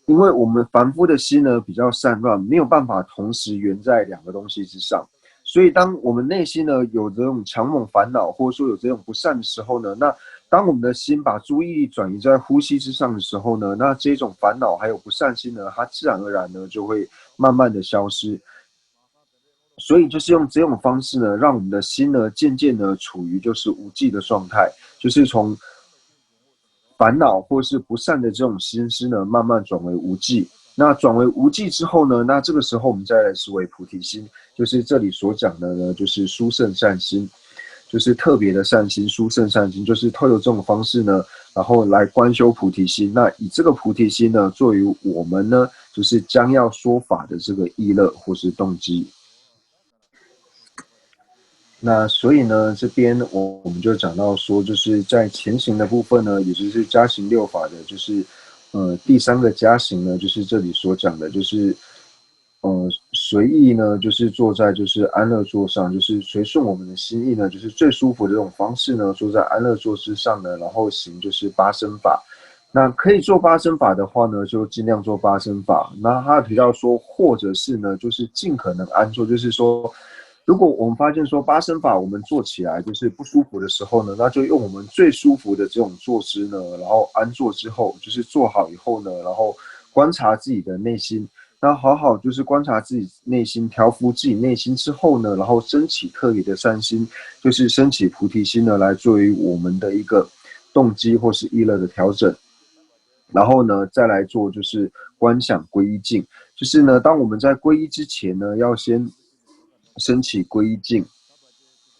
因为我们凡夫的心呢比较散乱，没有办法同时圆在2个东西之上，所以当我们内心呢有这种强猛烦恼，或者说有这种不善的时候呢，那当我们的心把注意力转移在呼吸之上的时候呢，那这种烦恼还有不善心呢，它自然而然呢就会慢慢的消失。所以就是用这种方式呢，让我们的心呢渐渐的处于就是无记的状态，就是从烦恼或是不善的这种心思呢，慢慢转为无记。那转为无记之后呢，那这个时候我们再来思维菩提心，就是这里所讲的呢，就是殊胜善心，就是特别的善心，殊胜善心，就是透过这种方式呢，然后来观修菩提心。那以这个菩提心呢，作为我们呢，就是将要说法的这个意乐或是动机。那所以呢，这边我们就讲到说，就是在前行的部分呢，也就是加行6法的，就是第3个加行呢，就是这里所讲的，就是随意呢，就是坐在就是安乐座上，就是随顺我们的心意呢，就是最舒服的这种方式呢，坐在安乐座之上呢，然后行就是8声法。那可以做8声法的话呢，就尽量做8声法。那他提到说，或者是呢，就是尽可能安坐，就是说，如果我们发现说8声法我们做起来就是不舒服的时候呢，那就用我们最舒服的这种坐姿呢，然后安坐之后，就是做好以后呢，然后观察自己的内心，那好好就是观察自己内心，调伏自己内心之后呢，然后升起特别的善心，就是升起菩提心呢，来作为我们的一个动机或是意乐的调整。然后呢，再来做就是观想皈依境，就是呢，当我们在皈依之前呢，要先升起皈依境。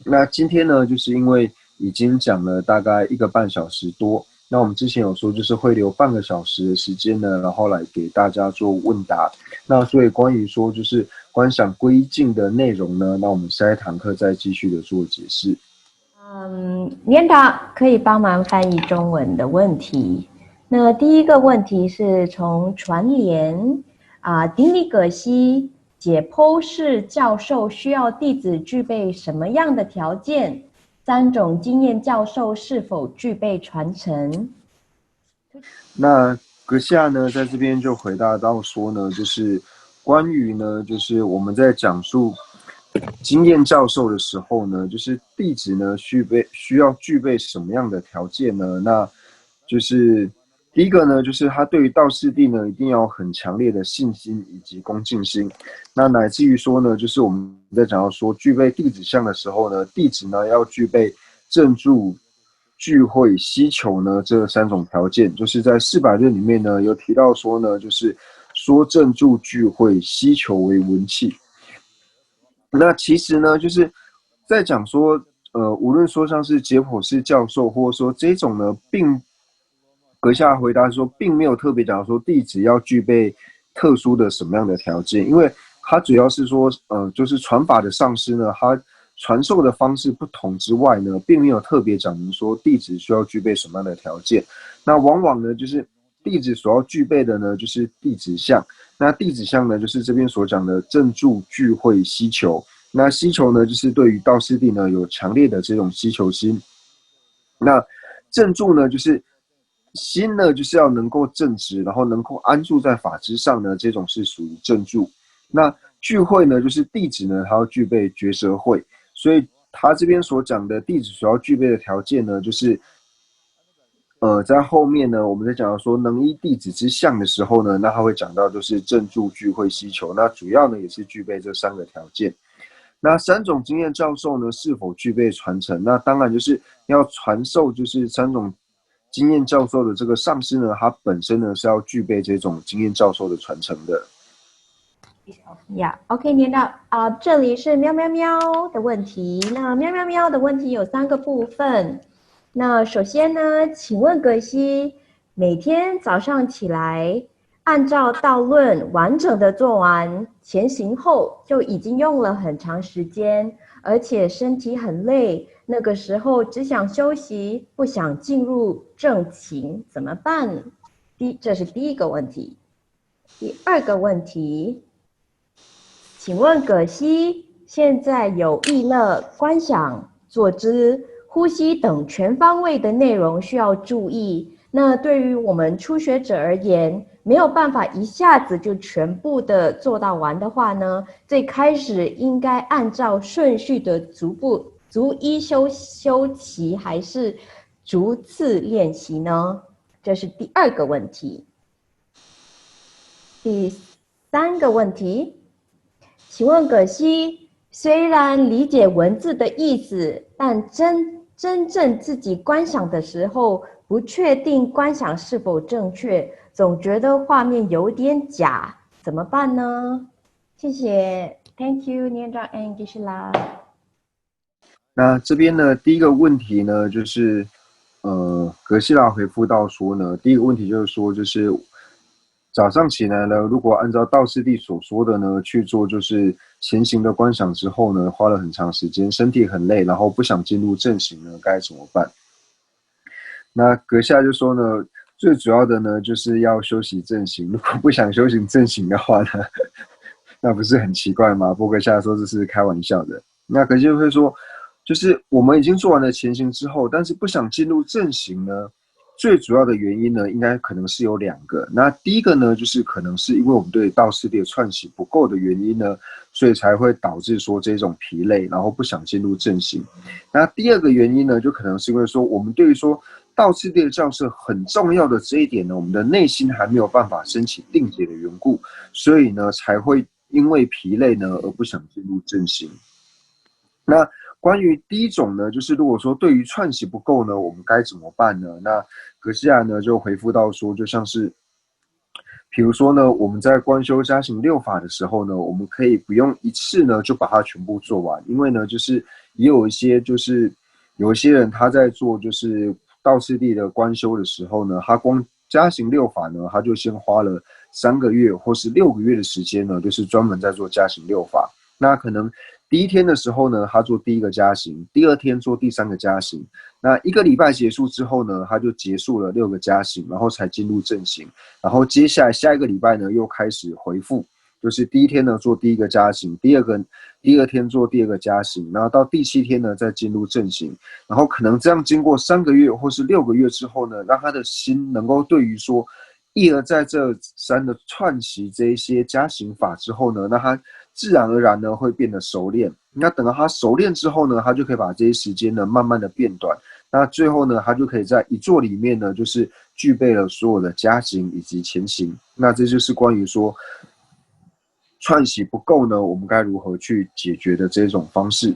那今天呢，就是因为已经讲了大概1个半小时多，那我们之前有说就是会留半个小时的时间呢，然后来给大家做问答。那所以关于说就是观想皈依境的内容呢，那我们下一堂课再继续的做解释。连长可以帮忙翻译中文的问题。那第一个问题是从传联丁力葛西解剖室教授需要弟子具备什么样的条件？3种经验教授是否具备传承？那阁下呢，在这边就回答到说呢，就是关于呢，就是我们在讲述经验教授的时候呢，就是弟子呢需要具备什么样的条件呢？那就是第一个呢，就是他对于道次第呢一定要有很强烈的信心以及恭敬心。那乃至于说呢，就是我们在讲到说具备弟子相的时候呢，弟子呢要具备正住、聚会、希求呢这3种条件。就是在400论里面呢有提到说呢，就是说正住、聚会、希求为文器。那其实呢，就是在讲说，无论说像是解剖师教授，或者说这种呢，阁下回答说，并没有特别讲说弟子要具备特殊的什么样的条件，因为他主要是说，就是传法的上师呢，他传授的方式不同之外呢，并没有特别讲明说弟子需要具备什么样的条件。那往往呢，就是弟子所要具备的呢，就是弟子相。那弟子相呢，就是这边所讲的正住、聚会、希求。那希求呢，就是对于道次第呢有强烈的这种希求心。那正住呢，就是心呢，就是要能够正直，然后能够安住在法之上呢，这种是属于正住。那聚会呢，就是弟子呢，他要具备觉舌会。所以他这边所讲的弟子所要具备的条件呢，就是在后面呢，我们在讲到说能依弟子之相的时候呢，那他会讲到就是正住、聚会、希求。那主要呢也是具备这3个条件。那3种经验教授呢，是否具备传承？那当然就是要传授，就是3种经验教授的这个上师呢，他本身呢是要具备这种经验教授的传承的。OK， 念到这里是喵喵喵的问题。那喵喵喵的问题有3个部分。那首先呢，请问葛西，每天早上起来，按照道论完整的做完前行后，就已经用了很长时间，而且身体很累，那个时候只想休息，不想进入正勤，怎么办？这是第一个问题。第2个问题，请问葛西，现在有意乐、观想、坐姿、呼吸等全方位的内容需要注意。那对于我们初学者而言，没有办法一下子就全部的做到完的话呢，最开始应该按照顺序的逐一修习，还是逐次练习呢？这是第2个问题。第3个问题，请问葛西，虽然理解文字的意思，但真正自己观想的时候，不确定观想是否正确，总觉得画面有点假，怎么办呢？谢谢 ，Thank you， 念长 and 继续啦。那这边呢，第一个问题呢，就是格西拉回复到说呢，第一个问题就是说，就是早上起来呢，如果按照道次第所说的呢去做，就是前行的观想之后呢，花了很长时间，身体很累，然后不想进入正行呢，该怎么办？那阁下就说呢，最主要的呢，就是要修习正行。如果不想修行正行的话呢，那不是很奇怪吗？波阁下说这是开玩笑的。那可就会说，就是我们已经做完了前行之后，但是不想进入正行呢，最主要的原因呢，应该可能是有2个。那第一个呢，就是可能是因为我们对道次第的串习不够的原因呢，所以才会导致说这种疲累，然后不想进入正行。那第2个原因呢，就可能是因为说我们对于说道次第的教授很重要的这一点呢，我们的内心还没有办法升起定解的缘故，所以呢才会因为疲累呢而不想进入正行。那关于第一种呢，就是如果说对于串习不够呢，我们该怎么办呢？那格西亚呢就回复到说，就像是，比如说呢，我们在观修加行6法的时候呢，我们可以不用一次呢就把它全部做完，因为呢，就是也有一些人他在做就是道次第的观修的时候呢，他光加行6法呢，他就先花了3个月或是6个月的时间呢，就是专门在做加行6法。那可能第1天的时候呢，他做第1个加行，第2天做第3个加行。那1个礼拜结束之后呢，他就结束了6个加行，然后才进入正行。然后接下来下一个礼拜呢，又开始回复，就是第1天呢做第1个加行，第2天做第2个加行，然后到第7天呢再进入正行。然后可能这样经过3个月或是6个月之后呢，让他的心能够对于说一而再再而三的串习这一些加行法之后呢，那他自然而然呢会变得熟练。那等到他熟练之后呢，他就可以把这些时间呢慢慢的变短。那最后呢，他就可以在一座里面呢，就是具备了所有的家行以及前行。那这就是关于说串习不够呢，我们该如何去解决的这种方式。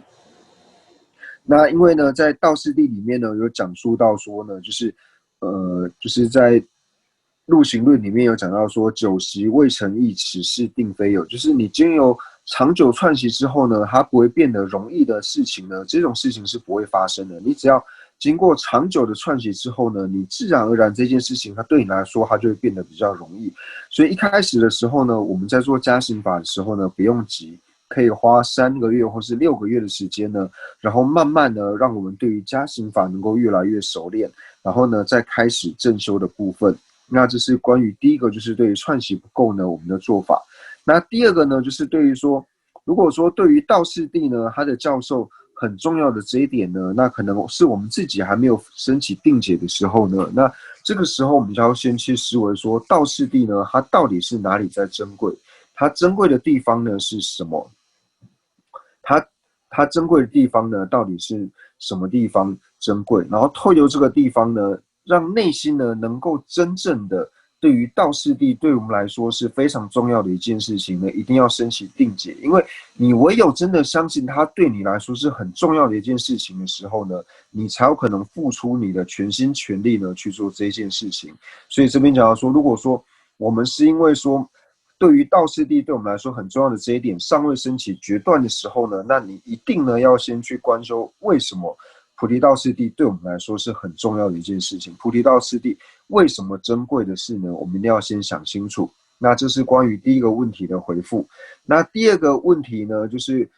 那因为呢，在道次第里面呢，有讲述到说呢，就是在陆行论里面有讲到说，久习未成易，此事定非有。就是你经由长久串习之后呢，它不会变得容易的事情呢，这种事情是不会发生的。你只要经过长久的串习之后呢，你自然而然这件事情，它对你来说，它就会变得比较容易。所以一开始的时候呢，我们在做加行法的时候呢，不用急。可以花3个月或是6个月的时间呢，然后慢慢的让我们对于加行法能够越来越熟练，然后呢再开始正修的部分。那这是关于第一个，就是对于串习不够呢我们的做法。那第二个呢，就是对于说，如果说对于道次第呢，他的教授很重要的这一点呢，那可能是我们自己还没有升起定解的时候呢，那这个时候我们就要先去思维说，道次第呢，它到底是哪里在珍贵？它珍贵的地方呢是什么？它珍贵的地方呢，到底是什么地方珍贵？然后透由这个地方呢，让内心呢能够真正的对于道次第，对我们来说是非常重要的一件事情呢，一定要升起定解。因为你唯有真的相信它对你来说是很重要的一件事情的时候呢，你才有可能付出你的全心全力呢去做这件事情。所以这边讲到说，如果说我们是因为说，对于道次第对我们来说很重要的这一点尚未升起决断的时候呢，那你一定呢要先去观修为什么菩提道次第对我们来说是很重要的一件事情。菩提道次第为什么珍贵的事呢？我们一定要先想清楚。那这是关于第一个问题的回复。那第二个问题呢，就是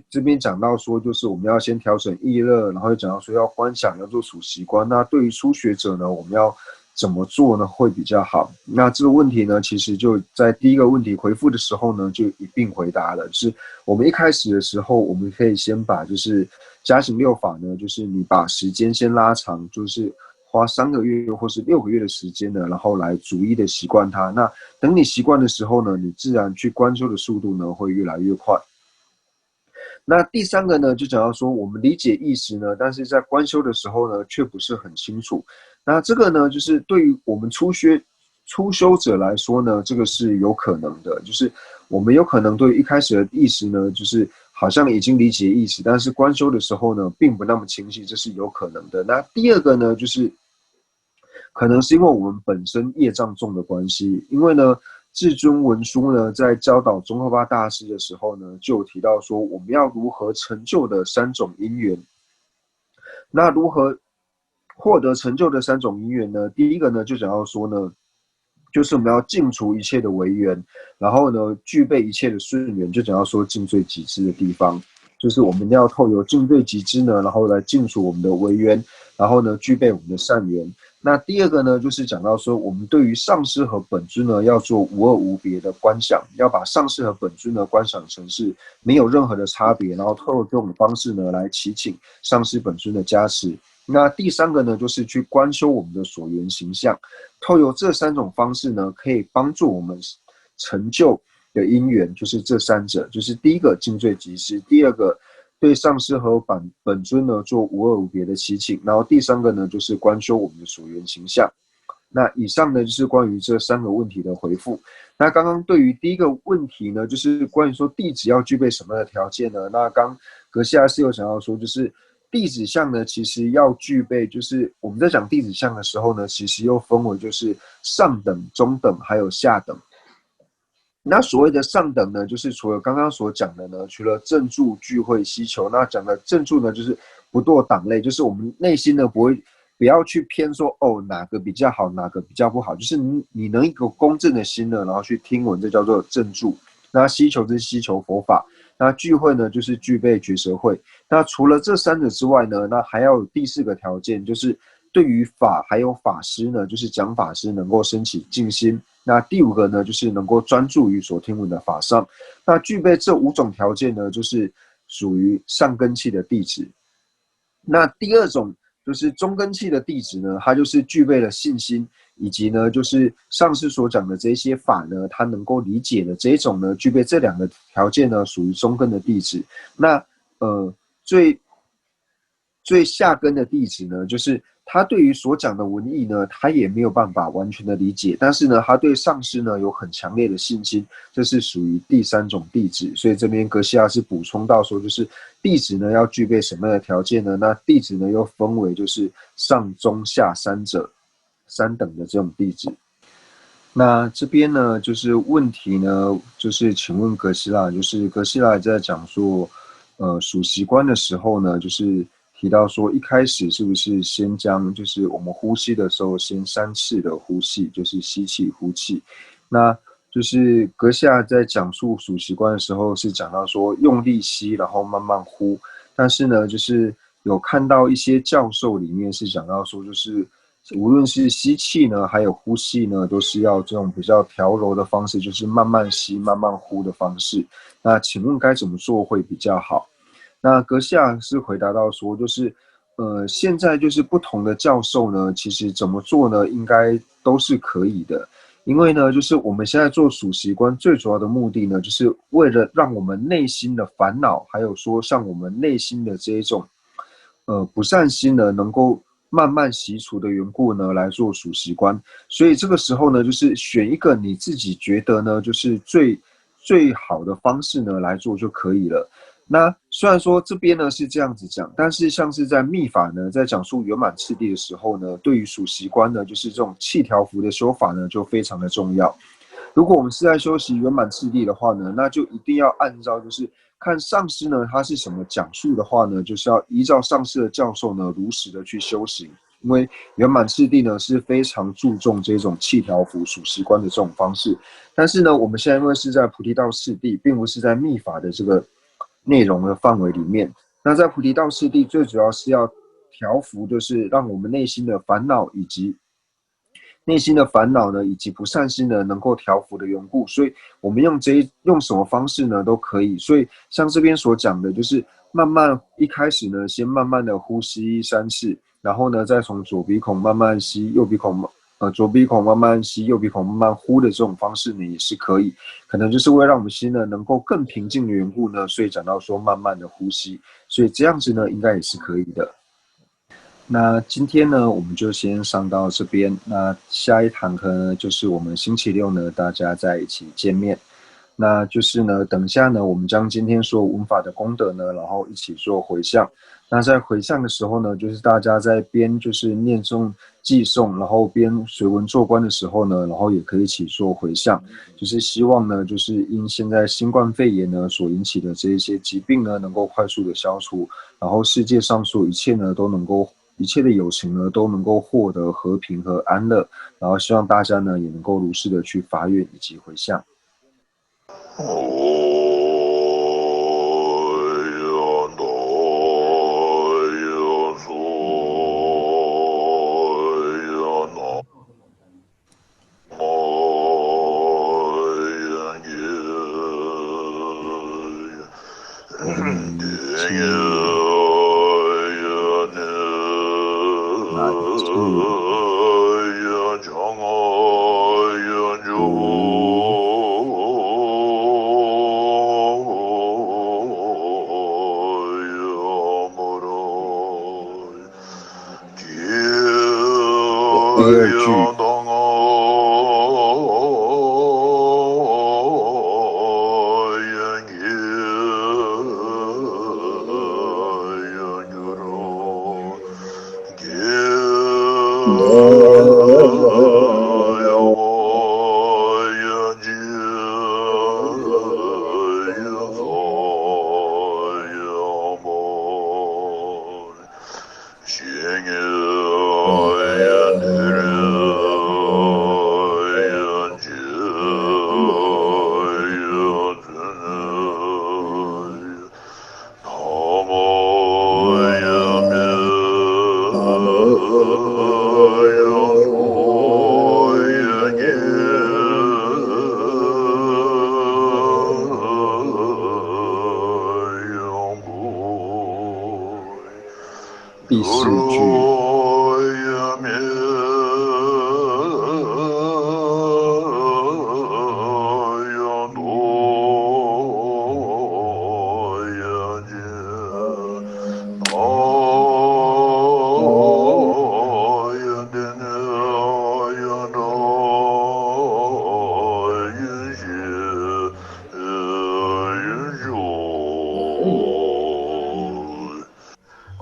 这边讲到说，就是我们要先调整意乐，然后又讲到说要观想，要做属习观。那对于初学者呢，我们要怎么做呢会比较好？那这个问题呢，其实就在第一个问题回复的时候呢，就一并回答了。就是我们一开始的时候，我们可以先把就是加行6法呢，就是你把时间先拉长，就是花3个月或是6个月的时间呢，然后来逐一的习惯它。那等你习惯的时候呢，你自然去观修的速度呢会越来越快。那第三个呢，就讲到说我们理解意识呢，但是在观修的时候呢，却不是很清楚。那这个呢，就是对于我们初修者来说呢，这个是有可能的，就是我们有可能对于一开始的意识呢，就是好像已经理解意识，但是观修的时候呢，并不那么清晰，这是有可能的。那第二个呢，就是可能是因为我们本身业障重的关系，因为呢，至尊文殊呢在教导宗喀巴大师的时候呢，就有提到说我们要如何成就的3种因缘。那如何获得成就的3种因缘呢？第一个呢，就讲到说呢，就是我们要净除一切的违缘，然后呢，具备一切的顺缘，就讲到说尽最极致的地方，就是我们要透由尽最极致呢，然后来净除我们的违缘，然后呢，具备我们的善缘。那第二个呢，就是讲到说，我们对于上师和本尊呢，要做无二无别的观想，要把上师和本尊呢观想成是没有任何的差别，然后透过这种方式呢，来祈请上师本尊的加持。那第三个呢，就是去观修我们的所缘形象，透过这3种方式呢，可以帮助我们成就的因缘，就是这3者，就是第一个尽最极致，第二个对上师和本尊呢做无二无别的祈请，然后第三个呢就是观修我们的所缘形象。那以上呢就是关于这3个问题的回复。那刚刚对于第一个问题呢，就是关于说弟子要具备什么样的条件呢？那刚阁下是有想要说，就是弟子相呢，其实要具备，就是我们在讲弟子相的时候呢，其实又分为就是上等、中等还有下等。那所谓的上等呢，就是除了刚刚所讲的呢，除了正住、聚会、希求，那讲的正住呢，就是不堕党类，就是我们内心呢不要去偏说哦哪个比较好，哪个比较不好，就是你能一个公正的心呢，然后去听闻，这叫做正住。那希求是希求佛法，那聚会呢就是具备觉舌会。那除了这3者之外呢，那还要有第4个条件，就是对于法还有法师呢，就是讲法师能够升起静心。那第5个呢，就是能够专注于所听闻的法上。那具备这5种条件呢，就是属于上根器的弟子。那第二种就是中根器的弟子呢，他就是具备了信心，以及呢，就是上师所讲的这些法呢，他能够理解的这种呢，具备这两个条件呢，属于中根的弟子。那最下根的弟子呢，就是他对于所讲的文义呢，他也没有办法完全的理解，但是呢，他对上师呢有很强烈的信心，这是属于第三种弟子。所以这边格西亚是补充到说，就是弟子呢要具备什么样的条件呢？那弟子呢又分为就是上中下三等的这种弟子。那这边呢，就是问题呢，就是请问格西拉，就是格西拉在讲说，数息观的时候呢，就是提到说，一开始是不是先将就是我们呼吸的时候，先3次的呼气，就是吸气、呼气。那就是阁下在讲述数息观的时候，是讲到说用力吸，然后慢慢呼。但是呢，就是有看到一些教授里面是讲到说，就是无论是吸气呢，还有呼气呢，都是要这种比较调柔的方式，就是慢慢吸、慢慢呼的方式。那请问该怎么做会比较好？那阁下是回答到说，就是现在就是不同的教授呢，其实怎么做呢，应该都是可以的。因为呢，就是我们现在做数息观最主要的目的呢，就是为了让我们内心的烦恼，还有说像我们内心的这一种不善心呢，能够慢慢洗除的缘故呢，来做数息观。所以这个时候呢，就是选一个你自己觉得呢，就是最好的方式呢来做就可以了。那虽然说这边呢是这样子讲，但是像是在密法呢，在讲述圆满次第的时候呢，对于数息观呢，就是这种气调伏的修法呢，就非常的重要。如果我们是在修习圆满次第的话呢，那就一定要按照就是看上师呢他是什么讲述的话呢，就是要依照上师的教授呢如实的去修行。因为圆满次第呢是非常注重这种气调伏数息观的这种方式，但是呢，我们现在因为是在菩提道次第，并不是在密法的这个内容的范围里面。那在菩提道次第，最主要是要调伏，就是让我们内心的烦恼以及以及不善心呢，能够调伏的缘故。所以我们用什么方式呢，都可以。所以像这边所讲的，就是慢慢一开始呢，先慢慢的呼吸3次，然后呢，再从左鼻孔慢慢吸，左鼻孔慢慢吸，右鼻孔慢慢呼的这种方式呢，也是可以。可能就是为了让我们心呢能够更平静的缘故呢，所以讲到说慢慢的呼吸，所以这样子呢，应该也是可以的。那今天呢，我们就先上到这边。那下一堂课呢，就是我们星期六呢，大家在一起见面。那就是呢，等一下呢，我们将今天所有文法的功德呢，然后一起做回向。那在回向的时候呢，就是大家在边就是念诵寄诵，然后边随文做观的时候呢，然后也可以一起做回向，就是希望呢，就是因现在新冠肺炎呢所引起的这一些疾病呢，能够快速的消除，然后世界上所有一切呢都能够。一切的有情呢都能够获得和平和安乐，然后希望大家呢也能够如是的去发愿以及回向。第二句。第4句。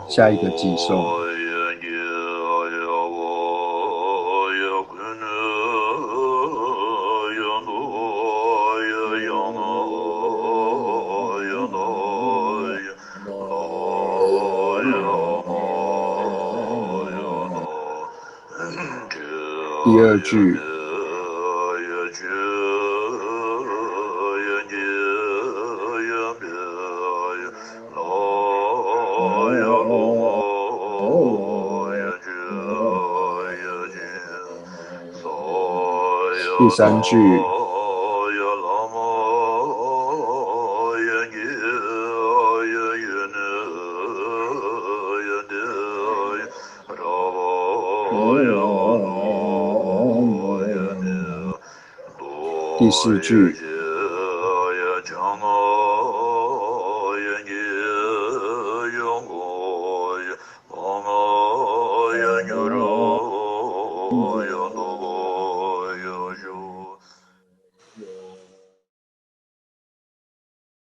下一个寄送。第二句。第三句。第四句。